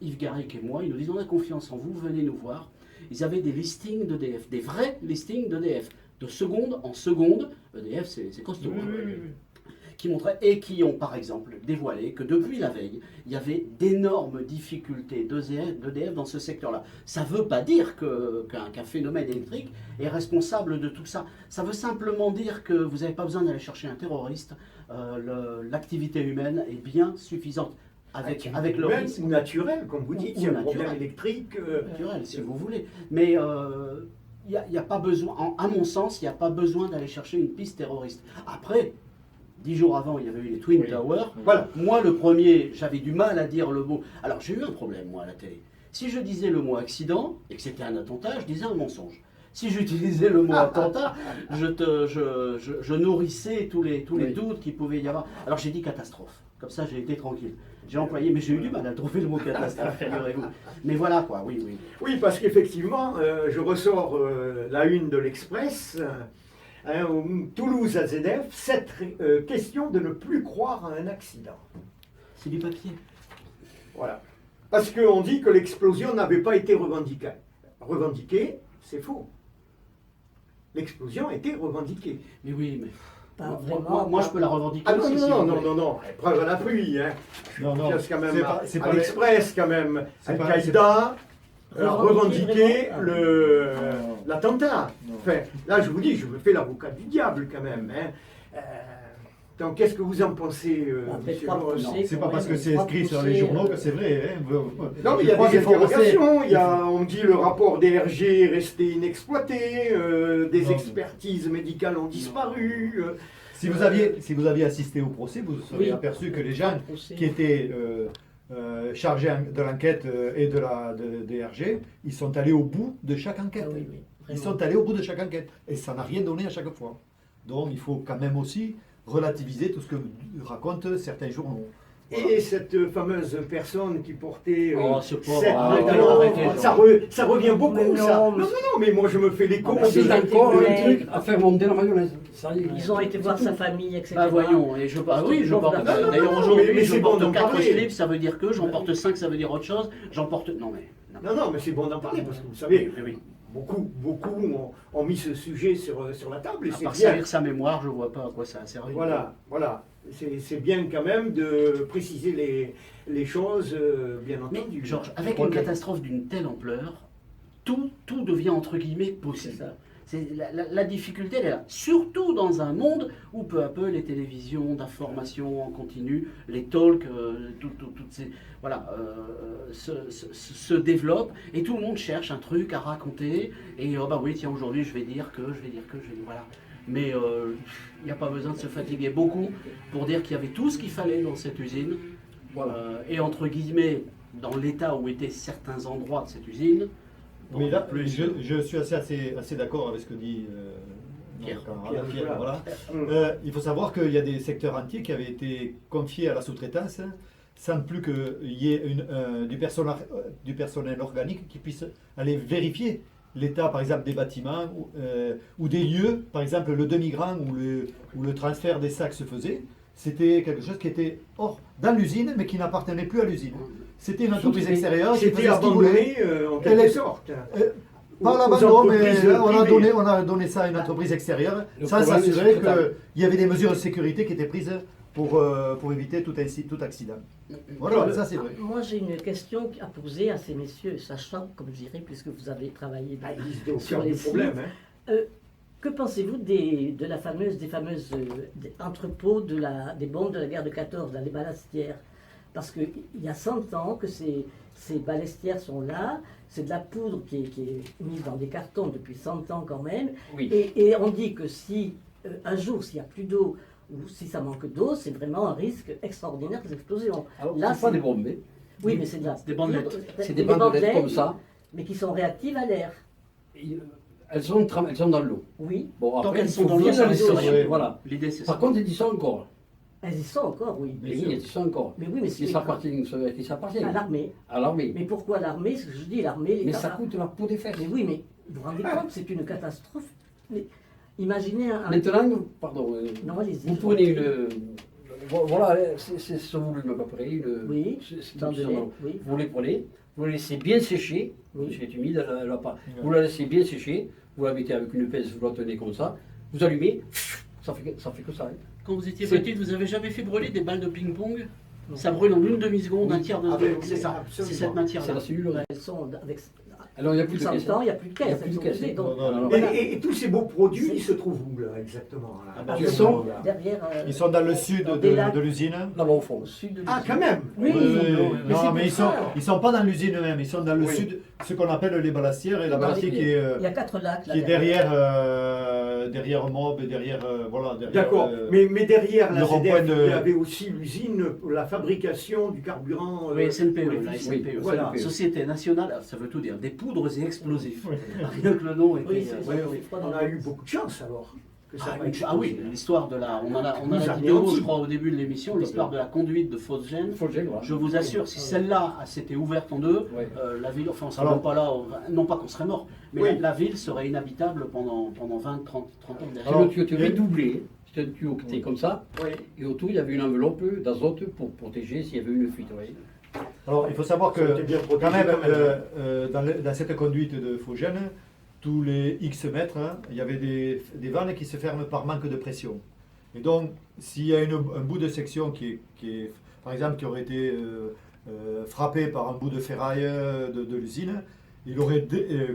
Yves Garrick et moi, ils nous disent on a confiance en vous, venez nous voir. Ils avaient des listings d'EDF, des vrais listings d'EDF, de seconde en seconde, EDF c'est costaud, Oui, hein, oui, oui. qui montraient et qui ont par exemple dévoilé que depuis la veille, il y avait d'énormes difficultés d'EDF dans ce secteur-là. Ça ne veut pas dire qu'un phénomène électrique est responsable de tout ça. Ça veut simplement dire que vous n'avez pas besoin d'aller chercher un terroriste. L'activité humaine est bien suffisante avec le Même risque ou naturel, comme vous dites, Ou il y a un naturel. problème électrique. naturel, si vous voulez. Mais il n'y a pas besoin, à mon sens, il n'y a pas besoin d'aller chercher une piste terroriste. Après, 10 jours avant, il y avait eu les Twin Oui. Towers. Voilà. Moi, le premier, j'avais du mal à dire le mot. Alors, j'ai eu un problème, moi, à la télé. Si je disais le mot accident et que c'était un attentat, je disais un mensonge. Si j'utilisais le mot attentat, je nourrissais tous les Oui. doutes qu'il pouvait y avoir. Alors, j'ai dit catastrophe. Comme ça, j'ai été tranquille. J'ai employé, mais j'ai eu du mal à trouver le mot catastrophe, figurez-vous. Mais voilà, quoi, oui, oui. Oui, parce qu'effectivement, je ressors la une de l'Express. Toulouse à ZF, cette question de ne plus croire à un accident. C'est du papier. Voilà. Parce qu'on dit que l'explosion n'avait pas été revendiquée. Revendiquée, c'est faux. L'explosion a été revendiquée. Mais oui, mais. Pas Moi, vraiment. moi, je peux la revendiquer Ah non, aussi, si non, vous non, voulez. non, non, preuve à l'appui. Hein. Non, non, Parce quand même, c'est à pas l'Express, quand même, c'est pas- Al-Qaïda a revendiqué vraiment. Non. l'attentat. Non. Enfin, là, je vous dis, je me fais l'avocat du diable quand même. Hein. Donc, qu'est-ce que vous en pensez, Après monsieur 3 Laurent? procès, C'est quand pas parce même, que c'est 3 écrit sur les procès, journaux que c'est vrai. Hein. Non, mais il y Je a crois des qu'il faut rester- interrogations. On dit le rapport DRG est resté inexploité, des Non. expertises médicales ont disparu. Si vous aviez assisté au procès, vous seriez Oui. aperçu que les gens procès. qui étaient chargés de l'enquête et de la DRG, ils sont allés au bout de chaque Ah enquête. oui, oui, Ils vraiment. sont allés au bout de chaque enquête. Et ça n'a rien donné à chaque fois. Donc il faut quand même aussi relativiser tout ce que racontent certains journaux. Et cette fameuse personne qui portait Oh, ce pauvre, cette arrêtez, médaille, arrêtez, ça revient beaucoup, Mais ça. non, Non, mais- non, mais moi je me fais l'écho. On mais de- c'est encore un mais- truc à faire monter la mayonnaise. Ça y est. Ils ont été voir sa famille, etc. Bah voyons, et oui, je porte. Non, non, D'ailleurs non, aujourd'hui, mais je c'est bon porte d'en 4 parler. slips, ça veut dire que, j'en porte 5, ça veut dire autre chose, j'en porte. Non mais. Non, non, mais c'est bon d'en parler parce que vous savez, Oui. beaucoup ont mis ce sujet sur la table et À c'est part bien. salir sa mémoire, je vois pas à quoi ça a servi. Voilà. C'est bien quand même de préciser les choses, bien Mais entendu. Georges, avec Ok. une catastrophe d'une telle ampleur, tout devient entre guillemets C'est possible. ça. C'est la difficulté, elle est là. Surtout dans un monde où peu à peu les télévisions d'information en continu, les talks, toutes ces, voilà, se développent et tout le monde cherche un truc à raconter. Et bah oui, tiens, aujourd'hui je vais dire que, voilà. Mais il n'y a pas besoin de se fatiguer beaucoup pour dire qu'il y avait tout ce qu'il fallait dans cette usine. Et entre guillemets, dans l'état où étaient certains endroits de cette usine. Mais là, plus je suis assez d'accord avec ce que dit Pierre. notre camarade Pierre, voilà. Hum. Il faut savoir qu'il y a des secteurs entiers qui avaient été confiés à la sous-traitance sans plus qu'il y ait du personnel organique qui puisse aller vérifier l'état, par exemple, des bâtiments ou des lieux, par exemple le demi-grain où le transfert des sacs se faisait. C'était quelque chose qui était dans l'usine, mais qui n'appartenait plus à l'usine. C'était une entreprise extérieure qui C'était faisait ce qu'il voulait. abandonné en Elle quelque est- sorte. Pas Aux l'abandon, mais entreprises privées. on a donné ça à une entreprise extérieure Le sans problème, s'assurer c'est que qu'il y avait des mesures de sécurité qui étaient prises pour éviter tout accident. Voilà, ça c'est vrai. Moi, j'ai une question à poser à ces messieurs, sachant, comme je dirais, puisque vous avez travaillé Ah, ils étaient au sur cœur les du problème. Hein. Que pensez-vous des fameuses des entrepôts des bombes de la guerre de 14, dans les ballastières? Parce qu'il y a 100 ans que ces ballastières sont là, c'est de la poudre qui est mise dans des cartons depuis 100 ans quand même, Oui. et on dit que si un jour, s'il n'y a plus d'eau, ou si ça manque d'eau, c'est vraiment un risque extraordinaire d'explosion. Alors, Là, c'est pas c'est- des bombes, mais Oui, mais c'est de la... C'est des bandelettes. c'est des bandelettes comme ça. mais qui sont réactives à l'air. Et, elles sont dans l'eau. Oui, Bon, Tant après, qu'elles il sont faut dans l'eau, bien ça les reste stocker. rien. Voilà. L'idée c'est Par ça. contre, ils y sont encore. elles y sont encore, oui. Bien Et sûr. oui, ils y sont encore. Mais oui, mais Ils c'est s'appartiennent à l'armée. à l'armée. Mais pourquoi l'armée? Ce que je dis, l'armée, les Mais ça camarades- coûte la peau des fesses. Mais oui, mais vous vous rendez compte, c'est une catastrophe. Mais imaginez un... Maintenant, pardon, Non, allez-y. vous prenez une. Voilà, c'est ce volume à peu près. Oui, c'est dans de suffisamment. lait, oui. Vous les prenez, vous la laissez bien sécher. Oui. Parce qu'elle est humide, elle a pas. Vous la laissez bien sécher, vous la mettez avec une pince, vous la tenez comme ça, vous allumez, ça fait que ça. Hein. Quand vous étiez C'est- petite, vous avez jamais fait brûler des balles de ping-pong? Non. Ça brûle en une demi-seconde, un tiers de Ah, seconde. oui, C'est ça, absolument. c'est cette C'est matière-là. la cellule. Elles sont avec... Alors il n'y a plus de 100 caisse. ans, il n'y a plus de caisse. Il y a plus elles de sont caisse. posées, donc- Non, non. Voilà. Et tous ces beaux produits, ils se trouvent où là exactement là, Ah bah, dans ils ce sont- monde-là Derrière... Ils sont dans le sud des lacs de l'usine. Là-bas au fond. au sud de Ah, l'usine. quand même. Oui, Oui, mais non, c'est mais pour ça. ils sont pas dans l'usine même, ils sont dans le Oui. sud, ce qu'on appelle les ballastières, et la Dans ballastière les- qui est Il y a 4 lacs là. qui est derrière Mob et derrière voilà derrière. D'accord. Mais derrière le la rond-point CDF, de- il y avait aussi l'usine pour la fabrication du carburant. Oui, SNPE, pour les la fusils. SNPE. Voilà. Société nationale, alors, ça veut tout dire, des poudres et explosifs. Rien que le nom était. Oui, c'est ouais, ça, ouais. c'est froid On dans a le- eu beaucoup de chance alors. Que ça va Ah oui, l'histoire de la. On a Nous la a vidéo, anéantis. je crois, au début de l'émission, l'histoire de la conduite de Photogène. Faut le gel, voilà. Je vous assure, si celle-là s'était ouverte en deux, Ouais. la ville, enfin on serait Alors- même pas là, non pas qu'on serait mort, mais Oui. la ville serait inhabitable pendant 20, 30 ans derrière. C'est Alors, le tuyau était redoublé. C'était un tuyau qui était comme ça. Oui. Et autour, il y avait une enveloppe d'azote pour protéger s'il y avait une fuite. Ouais. Alors il faut savoir que Ça a été bien protégé quand même, quand même. dans cette conduite de Phogène, tous les X mètres, il y avait des vannes qui se ferment par manque de pression. Et donc, s'il y a un bout de section qui est, par exemple, qui aurait été frappé par un bout de ferraille de l'usine, il aurait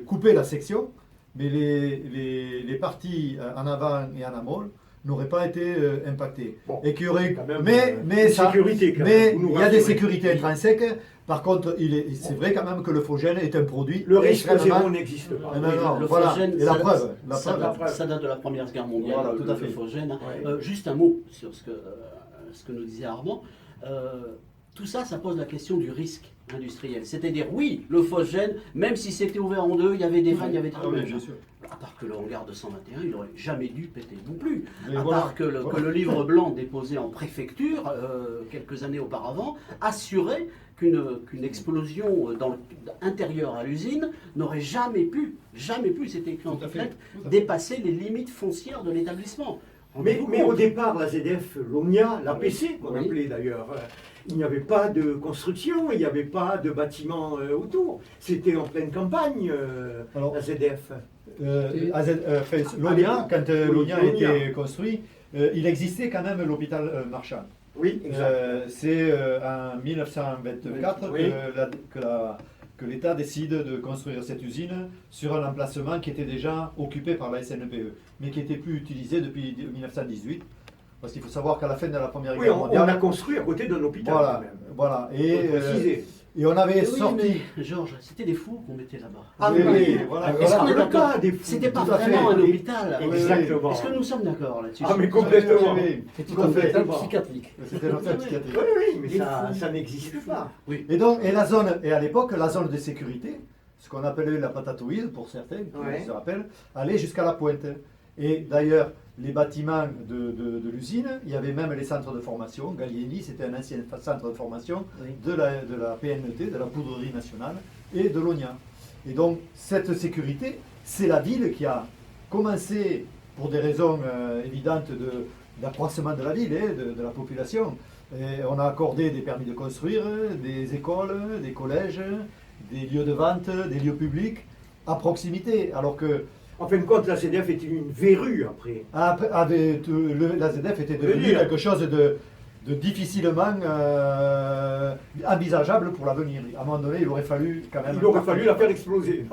coupé la section, mais les parties en avant et en amont n'auraient pas été impactés. Bon, Et qu'il y aurait, quand même, mais une ça, sécurité, quand mais même, vous nous il y a des rassurez. sécurités intrinsèques. Par contre, c'est vrai quand même que le Fogène est un produit Le risque extrêmement- zéro n'existe pas. Non, non, Le voilà. Fogène, Et la ça- preuve, ça la preuve. ça date de la Première Guerre mondiale, Voilà, tout à fait. le Fogène. Ouais. Juste un mot sur ce que nous disait Armand. Tout ça, ça pose la question du risque industriel. C'est-à-dire, oui, le Fogène, même si c'était ouvert en deux, il y avait des vannes, il y avait des Ah oui, trucs. bien sûr. À part que le hangar de 121, il n'aurait jamais dû péter non plus. Mais À voilà. part que le livre blanc déposé en préfecture quelques années auparavant assurait qu'une explosion dans intérieure à l'usine n'aurait jamais pu, c'était écrit en Tout à toutes fait, lettres, tout à fait. dépasser les limites foncières de l'établissement. Mais au départ, la ZF, l'ONIA, l'APC, qu'on Oui. appelait d'ailleurs, il n'y avait pas de construction, il n'y avait pas de bâtiment autour. C'était en pleine campagne, Alors, la ZF. L'ONIA, quand Oui, l'ONIA a l'ONIA. été construit, il existait quand même l'hôpital Marchand. Oui, exact. C'est en 1924 Oui. que l'État décide de construire cette usine sur un emplacement qui était déjà occupé par la SNPE, mais qui n'était plus utilisé depuis 1918. Parce qu'il faut savoir qu'à la fin de la Première Oui, Guerre on mondiale, l'a construit à côté d'un hôpital quand voilà, même. voilà. Faut le préciser. Et on avait Oui, sorti. mais Georges, c'était des fous qu'on mettait là-bas. Ah Oui, oui, oui, voilà. Est-ce qu'on le est d'accord cas des fous, C'était pas tout à fait. vraiment un hôpital. Exactement. Est-ce que nous sommes d'accord là-dessus? Ah mais complètement. Oui, oui, C'était tout à fait. complètement psychiatrique. C'était l'hôpital psychiatrique. Oui, oui, mais Des ça, fous. ça n'existe pas. Et à l'époque, la zone de sécurité, ce qu'on appelait la patatoïde pour certains, qui Ouais. se rappellent, allait jusqu'à la pointe. Et d'ailleurs, les bâtiments de l'usine, il y avait même les centres de formation. Gallieni, c'était un ancien centre de formation Oui. de la PNT, de la Poudrerie Nationale, et de l'ONIA. Et donc, cette sécurité, c'est la ville qui a commencé, pour des raisons évidentes d'accroissement de la ville, de la population. Et on a accordé des permis de construire, des écoles, des collèges, des lieux de vente, des lieux publics à proximité. Alors que En fin de compte, la ZF était une verrue après. la ZF était devenue dire. quelque chose de difficilement envisageable pour l'avenir. À un moment donné, il aurait fallu quand même. Il aurait fallu la faire exploser.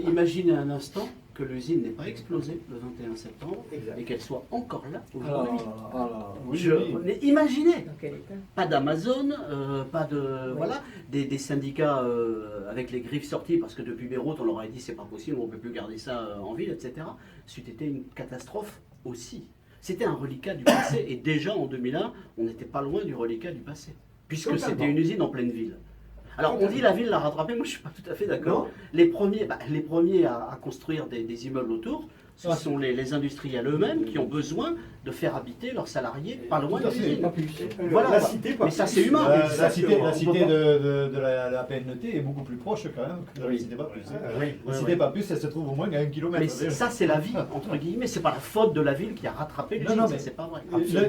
Imaginez un instant que l'usine n'ait pas explosé le 21 septembre Exact. et qu'elle soit encore là Alors, aujourd'hui. Oui, oui. Mais imaginez, Dans quel état? pas d'Amazon, pas de voilà, des syndicats avec les griffes sorties parce que depuis Beyrouth on leur aurait dit c'est pas possible, on peut plus garder ça en ville, etc. C'eût été une catastrophe aussi. C'était un reliquat du passé et déjà en 2001 on n'était pas loin du reliquat du passé puisque Totalement. c'était une usine en pleine ville. Alors on dit la ville l'a rattrapé, moi je suis pas tout à fait d'accord. Non. Les premiers à construire des immeubles autour, ce sont les industriels eux-mêmes qui ont besoin de faire habiter leurs salariés pas loin Tout de à fait, l'usine. Pas plus. Voilà, la bah, cité, pas mais ça, plus. c'est humain. La Exactement. cité de la PNT est beaucoup plus proche quand même que la Oui. cité pas plus. Oui, La cité pas plus, elle se trouve au moins à 1 kilomètre. Mais ça, c'est la vie, entre guillemets. C'est pas la faute de la ville qui a rattrapé l'usine, Non, non, ça, mais- c'est pas vrai.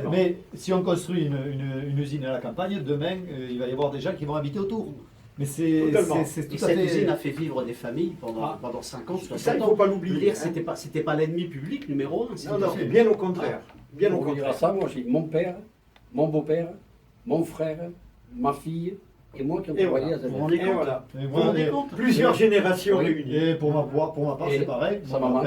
Mais si on construit une usine à la campagne, demain, il va y avoir des gens qui vont habiter autour. Mais c'est Totalement. c'est Et tout à cette fait. usine a fait vivre des familles Ah. pendant 50, Ça, 60 il ne ans. faut pas Je veux l'oublier. dire, hein. c'était pas l'ennemi public numéro un. Non, non, bien au contraire. Bien au Pour dire à contraire. ça, moi j'ai mon père, mon beau-père, mon frère, ma fille et moi qui ont Et travaillé voilà. à ZF. Vous vous rendez Et compte voilà. Et Vous vous moi, rendez et- compte Plusieurs générations Oui. réunies. Et pour ma part, Et c'est pareil. sa Mon maman.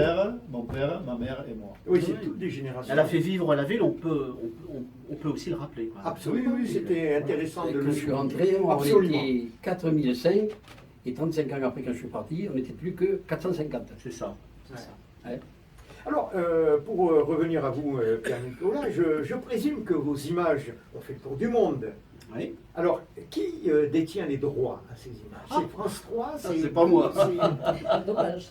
père, ma mère et moi. Oui, c'est Oui. toutes des générations. Elle a fait vivre la ville, on peut aussi le rappeler. quoi. Absolument, oui, c'était intéressant Et de quand le je suis suivre. rentré, moi, on Absolument. était 4005 et 35 ans après quand je suis parti, on n'était plus que 450. C'est ça. Ouais. ça. Alors, pour revenir à vous, Pierre-Nicolas, je présume que vos images ont fait le tour du monde. Oui. Alors, qui détient les droits à ces images Ah. C'est France 3 c'est pas moi. Dommage.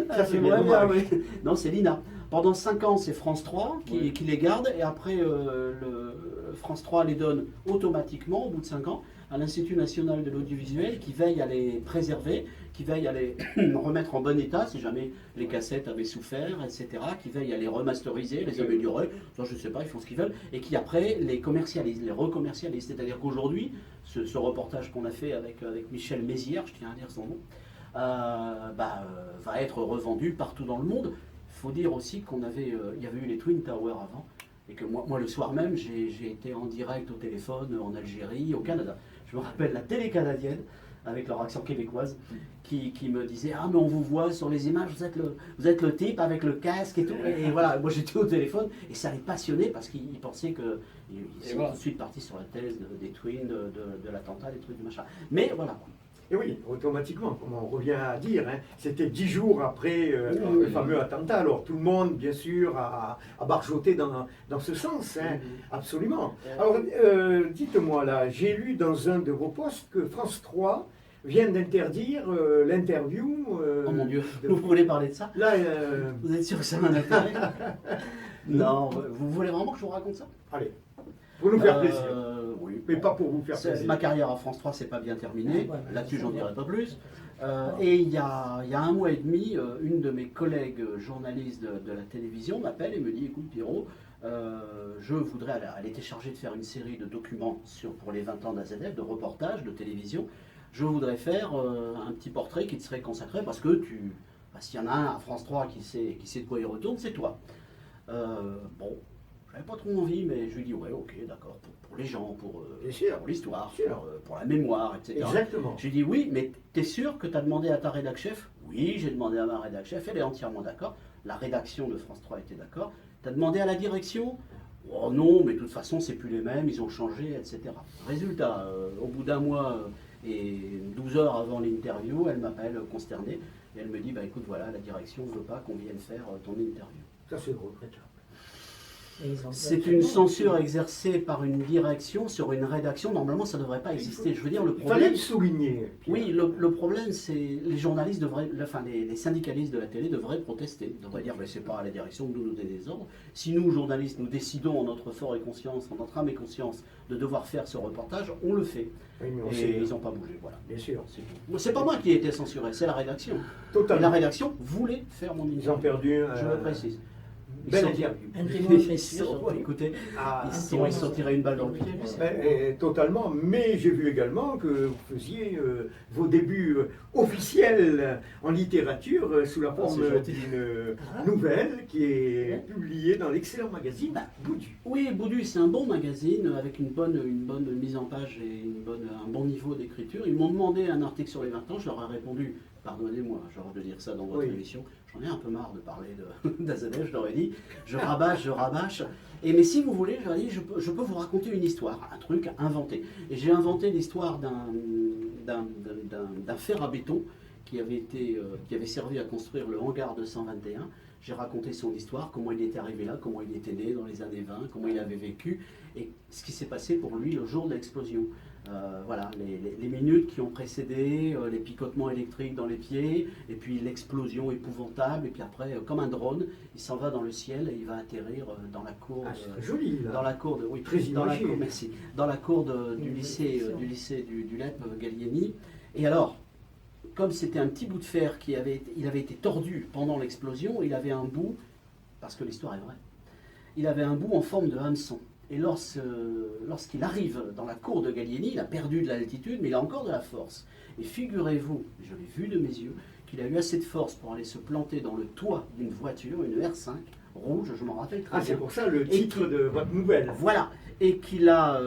Ça, c'est bien Ouais, dommage. oui. Non, c'est l'INA. Pendant 5 ans, c'est France 3 Oui. qui les garde et après, France 3 les donne automatiquement au bout de 5 ans à l'Institut national de l'audiovisuel qui veille à les préserver, qui veille à les remettre en bon état si jamais les cassettes avaient souffert, etc., qui veille à les remasteriser, les améliorer, ça je ne sais pas, ils font ce qu'ils veulent, et qui après les commercialisent, les recommercialisent. C'est-à-dire qu'aujourd'hui, ce reportage qu'on a fait avec Michel Mézières, je tiens à dire son nom, va être revendu partout dans le monde. Il faut dire aussi il y avait eu les Twin Towers avant, et que moi le soir même, j'ai été en direct au téléphone en Algérie, au Canada. Je me rappelle la télé canadienne avec leur accent québécoise, qui me disaient « Ah, mais on vous voit sur les images, vous êtes le type avec le casque et tout. » Et voilà, moi j'étais au téléphone et ça les passionnait parce qu'ils pensaient que. Ils sont voilà. tout de suite partis sur la thèse des twins, de l'attentat, des trucs du machin. Mais voilà. Et oui, automatiquement, comme on revient à dire, hein, c'était 10 jours après Oui, le oui. fameux attentat. Alors tout le monde, bien sûr, a barjoté dans ce sens, hein, absolument. Alors dites-moi là, j'ai lu dans un de vos posts que France 3 vient d'interdire l'interview. Oh mon Dieu, de- vous voulez parler de ça? Là, Vous êtes sûr que ça m'intéresse? Non, vous voulez vraiment que je vous raconte ça? allez, pour nous faire plaisir. Oui. Mais pas pour vous faire C'est- plaisir. Ma carrière à France 3, c'est pas bien terminé. Ouais, Là-dessus, c'est j'en bien. dirai pas plus. Et il y a 1 mois et demi, une de mes collègues journalistes de la télévision m'appelle et me dit écoute, Pierrot, je voudrais. Elle était chargée de faire une série de documents pour les 20 ans d'AZF, de reportages, de télévision. Je voudrais faire un petit portrait qui te serait consacré parce que s'il y en a un à France 3 qui sait de quoi il retourne, c'est toi. Bon, j'avais pas trop envie, mais je lui dis ouais, ok, d'accord, pour les gens, Bien sûr. pour l'histoire, Bien sûr. pour la mémoire, etc. Exactement. Je lui dis oui, mais t'es sûr que tu as demandé à ta rédac chef? Oui, j'ai demandé à ma rédac chef, elle est entièrement d'accord. La rédaction de France 3 était d'accord. Tu as demandé à la direction? Oh non, mais de toute façon, c'est plus les mêmes, ils ont changé, etc. Résultat, au bout d'1 mois et 12 heures avant l'interview, elle m'appelle consternée et elle me dit bah écoute, voilà, la direction ne veut pas qu'on vienne faire ton interview. Ça, c'est regrettable. Et ils ont- C'est une censure exercée par une direction sur une rédaction. Normalement, ça ne devrait pas exister. Je veux dire, le Il fallait problème. le souligner. Pierre. Oui, le problème, c'est les journalistes devraient, enfin les syndicalistes de la télé devraient protester, devraient dire mais c'est pas à la direction de nous donner des ordres. Si nous, journalistes, nous décidons en notre fort et conscience, en notre âme et conscience, de devoir faire ce reportage, on le fait. Oui, mais on Et sait, ils n'ont pas bougé, voilà. bien sûr. C'est tout. Moi, c'est pas moi qui ai été censuré, c'est la rédaction. Et la Totalement. rédaction voulait faire mon Ils ont interview. perdu Je le précise. Ils belle sont- interview. Un témoin précieux, Ils sont- surtout. Écoutez, Ah, ils se sont tirés une balle dans le pied. Totalement, mais j'ai vu également que vous faisiez vos débuts officiels en littérature sous la forme c'est gentil. d'une nouvelle qui est publiée dans l'excellent magazine Boudu. Oui, Boudu, c'est un bon magazine avec une bonne mise en page et un bon niveau d'écriture. Ils m'ont demandé un article sur les 20 ans, je leur ai répondu, pardonnez-moi, genre de dire ça dans votre Oui. émission, j'en ai un peu marre de parler d'AZF, je leur ai dit, je rabâche. Et mais si vous voulez, je leur ai dit, je peux vous raconter une histoire, un truc inventé. Et j'ai inventé l'histoire d'un fer à béton qui avait servi à construire le hangar 221. J'ai raconté son histoire, comment il était arrivé là, comment il était né dans les années 20, comment il avait vécu, et ce qui s'est passé pour lui le jour de l'explosion. Voilà, les minutes qui ont précédé, les picotements électriques dans les pieds, et puis l'explosion épouvantable, et puis après, comme un drone, il s'en va dans le ciel et il va atterrir dans la cour. Ah, c'est joli là. Dans la cour de, oui, Très dans la imagé. cour, merci, dans la cour du lycée du LEP Gallieni. Et alors, comme c'était un petit bout de fer il avait été tordu pendant l'explosion, il avait un bout, parce que l'histoire est vraie, il avait un bout en forme de hameçon. Et lorsqu'il arrive dans la cour de Gallieni, il a perdu de l'altitude, mais il a encore de la force. Et figurez-vous, je l'ai vu de mes yeux, qu'il a eu assez de force pour aller se planter dans le toit d'une voiture, une R5 rouge, je m'en rappelle très Ah, c'est bien. pour ça le titre de votre nouvelle. Voilà, et qu'il a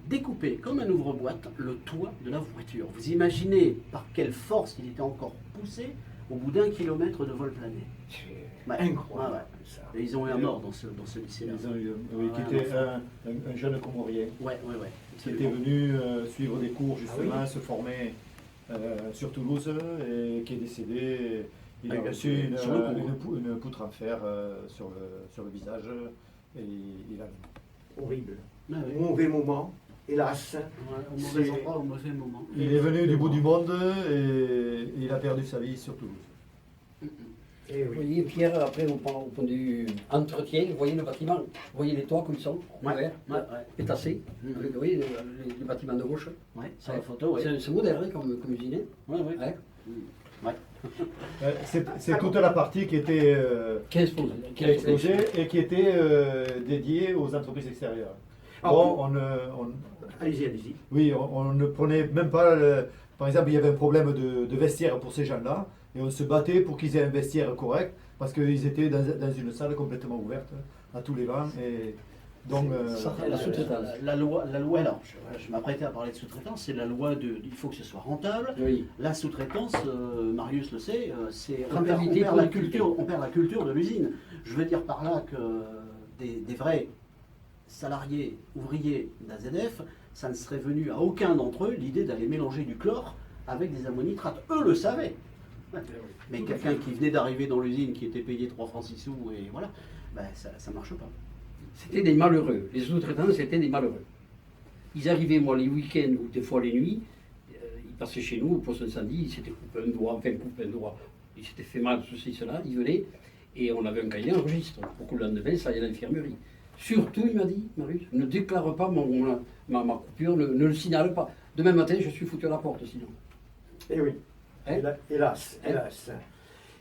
découpé comme un ouvre-boîte le toit de la voiture. Vous imaginez par quelle force il était encore poussé au bout d'1 kilomètre de vol plané. C'est Ouais. incroyable. Ouais, ouais. Ça. Et ils ont eu un mort dans ce lycée-là. Ils ont eu, oui, qui était un jeune Comorien Ouais. qui était venu suivre des cours justement, Ah se former sur Toulouse et qui est décédé. Il Ah, a il a reçu tué sur le coup, une poutre en fer sur le visage et il a. Horrible. Ah oui. Mauvais moment, hélas. Ouais, au mauvais C'est- endroit, au mauvais moment. Il est venu du bout du monde et il a perdu sa vie sur Toulouse. Eh Vous oui. voyez, Pierre, après, au point de vue entretien, vous voyez le bâtiment, vous voyez les toits comme ils sont, ouverts, Ouais. pétassés. Mhm. Vous voyez le bâtiment de gauche. Ouais, sur la photo, ouais. C'est moderne comme usine. Ouais. Ouais. C'est toute la partie qui était Qui est exposée. qui a explosé et qui était dédiée aux entreprises extérieures. Ah, Bon, Allez-y, allez-y. oui, on ne prenait même pas. Par exemple, il y avait un problème de vestiaire pour ces gens-là et on se battait pour qu'ils aient un vestiaire correct parce qu'ils étaient dans une salle complètement ouverte à tous les vents et Donc, Ça, la sous-traitance. La loi, alors, je m'apprêtais à parler de sous-traitance, c'est la loi il faut que ce soit rentable. Oui. La sous-traitance, Marius le sait, c'est on Rentabilité, perd la productivité. culture, on perd la culture de l'usine. Je veux dire par là que des vrais salariés, ouvriers d'AZF, ça ne serait venu à aucun d'entre eux l'idée d'aller mélanger du chlore avec des ammonitrates. Eux le savaient. Mais quelqu'un qui venait d'arriver dans l'usine, qui était payé 3 francs 6 sous, et voilà, ben ça ne marche pas. C'était des malheureux. Les sous-traitants, c'était des malheureux. Ils arrivaient, moi, les week-ends ou des fois les nuits, ils passaient chez nous au poste d'incendie, ils s'étaient coupé un doigt, enfin coupé un doigt, ils s'étaient fait mal, ceci, cela, ils venaient, et on avait un cahier, un registre, pour que le lendemain, ça aille à l'infirmerie. Surtout, il m'a dit, Marius, ne déclare pas ma coupure, ne le signale pas. Demain matin, je suis foutu à la porte, sinon. Eh oui, Hein? hélas, Hein? hélas.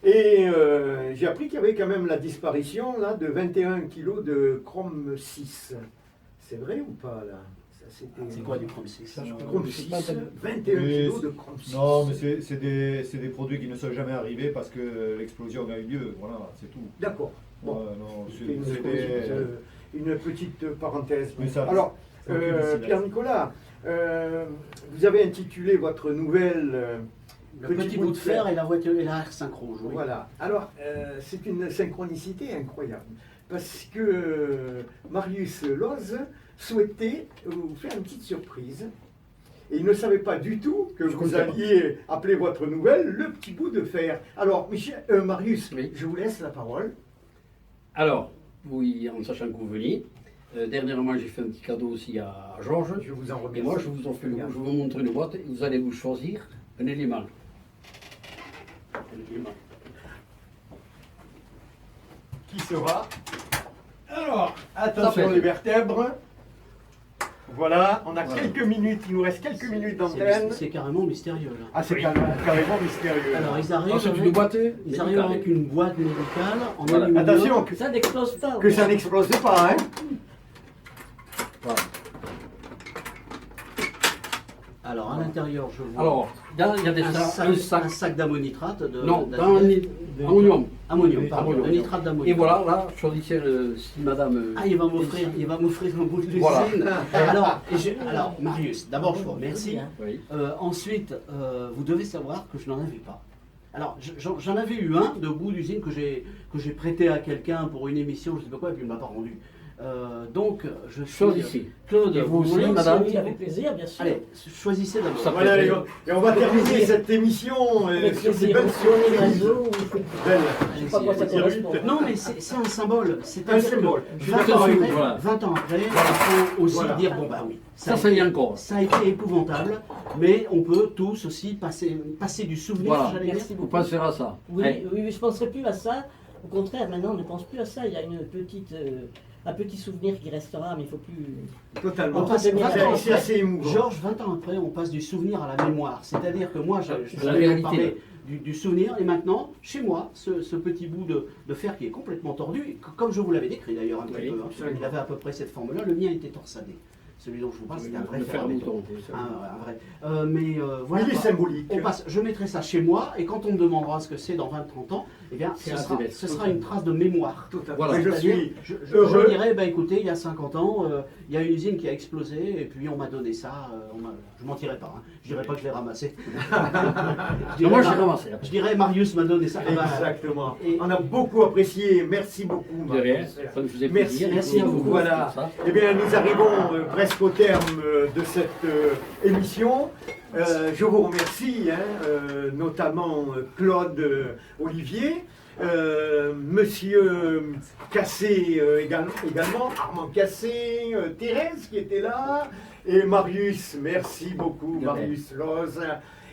Et j'ai appris qu'il y avait quand même la disparition là, de 21 kilos de chrome 6. C'est vrai ou pas là? Ça, c'était- C'est quoi du chrome 6? Ça, je Chrome Je sais 6, pas, 21 Mais kilos c'est- de chrome 6. non, mais c'est des produits qui ne sont jamais arrivés parce que l'explosion a eu lieu. Voilà, c'est tout. D'accord. Bon. Ouais, non, C'était c'est une petite parenthèse. Mais ça- Alors, ça occupe ici, là. Pierre-Nicolas, vous avez intitulé votre nouvelle Le petit bout de fer et la voiture et la synchro. Oui. Voilà. Alors, c'est une synchronicité incroyable. Parce que Marius Loz souhaitait vous faire une petite surprise. Et il ne savait pas du tout que Je vous comprends pas. alliez appeler votre nouvelle le petit bout de fer. Alors, Marius, Oui. je vous laisse la parole. Alors, oui, en sachant que vous veniez, dernièrement, j'ai fait un petit cadeau aussi à Georges. Je vous en Et remercie. moi, je vous montre une boîte et vous allez vous choisir un élément. Qui sera? Alors, attention Parfait. les vertèbres. Voilà, on a Voilà. quelques minutes, il nous reste quelques minutes C'est- d'antenne. C'est carrément mystérieux. Là. Ah, c'est carrément mystérieux. Alors ils arrivent, Ensuite, une avec, boîte ils arrivent avec une boîte médicale en Voilà. aluminium. Attention, Ça n'explose pas. que ça n'explose pas, hein. Voilà. Alors à l'intérieur, je vois Alors, il y a des un sacs, sac, un sac d'ammonitrate de Non, d'azélène. ammonium. Ammonium, pardon, Ammonium. de nitrate d'ammonium. Et voilà, là, choisissez si madame. Ah, il va m'offrir un bout de l'usine. Voilà. Alors, Marius, d'abord je vous remercie. Oui. Ensuite, vous devez savoir que je n'en avais pas. Alors, j'en avais eu un de bout d'usine que j'ai prêté à quelqu'un pour une émission, je ne sais pas quoi, et puis il ne m'a pas rendu. Donc, je suis... Choisissez. Claude, Et vous aussi, voulez- madame Oui, avec plaisir, bien sûr. Allez, choisissez d'abord. Ça Voilà, fait- les gars. Et on va terminer cette émission Avec sur des plaisir. belles Prenez surprises. réseau. Belles. Je sais pas quoi ça correspond. Non, mais c'est un symbole. C'est Un symbole. Je suis d'accord avec vous. Voilà. 20 ans après, il faut aussi Voilà. dire, bon bah oui, Ça y est encore. ça a été épouvantable, mais on peut tous aussi passer du souvenir, Voilà. j'allais dire. Merci Vous beaucoup. penserez à ça. Oui, Hein? oui, je ne penserai plus à ça. Au contraire, maintenant, on ne pense plus à ça. Il y a un petit souvenir qui restera, mais il ne faut plus. Totalement. On passe C'est- 20 ans C'est assez après. émouvant. Georges, 20 ans après, on passe du souvenir à la mémoire. C'est-à-dire que moi, je La vous réalité. parlais du souvenir, et maintenant, chez moi, ce petit bout de fer qui est complètement tordu, et comme je vous l'avais décrit d'ailleurs un petit Oui, peu, hein, absolument. il avait à peu près cette forme-là, le mien était torsadé. Celui dont je vous parle, c'était un vrai Le fer fer à à béton. mouton. Un vrai. Voilà. Il est quoi. symbolique. On passe, je mettrai ça chez moi, et quand on me demandera ce que c'est dans 20-30 ans, eh bien, C'est ce un sera, trimestre. ce sera une trace de mémoire. Totalement. Voilà. Et je C'est-à-dire, suis je heureux. dirais, bah, écoutez, il y a 50 ans, il y a une usine qui a explosé, et puis on m'a donné ça, je mentirais pas, hein. Je dirais pas que je l'ai ramassé. Je Non, moi, dirais, j'ai ramassé. je dirais, Marius m'a donné ça. Ah bah, Exactement. et- On a beaucoup apprécié. Merci beaucoup. De rien. Marius. Ça me faisait Merci, plaisir. merci à vous. Voilà. Ça. Eh bien, nous arrivons presque au terme de cette émission. Je vous remercie, notamment Claude Olivier, Monsieur Cassé également, Armand Cassé, Thérèse qui était là, et Marius, merci beaucoup, De rien. Marius Loz,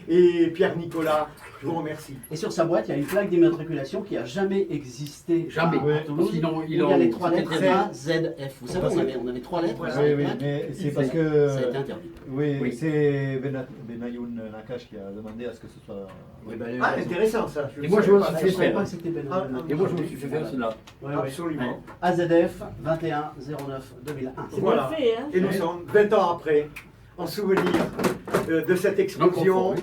et Pierre-Nicolas, je vous remercie. Et sur sa boîte, il y a une plaque d'immatriculation qui n'a jamais existé Jamais. à Toulouse. Sinon, Où il y a les trois lettres c'était A, Z, F. Vous savez, on avait trois lettres. Voilà. sur Oui, la oui, plaque. mais c'est Ça parce a que. été interdit. Oui, Oui. c'est Benayoun Nakash qui a demandé à ce que ce soit. Oui, bah, Ah, raison. intéressant ça. Et moi, je me suis Je fait ne savais faire. pas que c'était Ben. Ah, Et moi, je me suis fait faire cela. Ouais, ouais. Absolument. AZF 21 09 2001. C'est Voilà. bien fait, hein. Et nous sommes 20 ans après. en souvenir de cette excursion.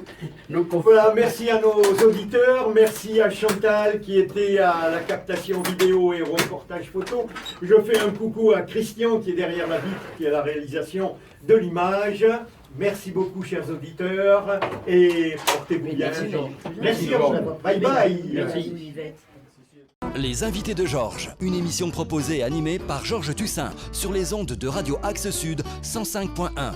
Non conforme. Voilà, merci à nos auditeurs, merci à Chantal qui était à la captation vidéo et au reportage photo. Je fais un coucou à Christian qui est derrière la vitre, qui est à la réalisation de l'image. Merci beaucoup, chers auditeurs, et portez-vous bien. Merci à vous. Bye bye. Merci. Les invités de Georges, une émission proposée et animée par Georges Tussin sur les ondes de Radio Axe Sud 105.1.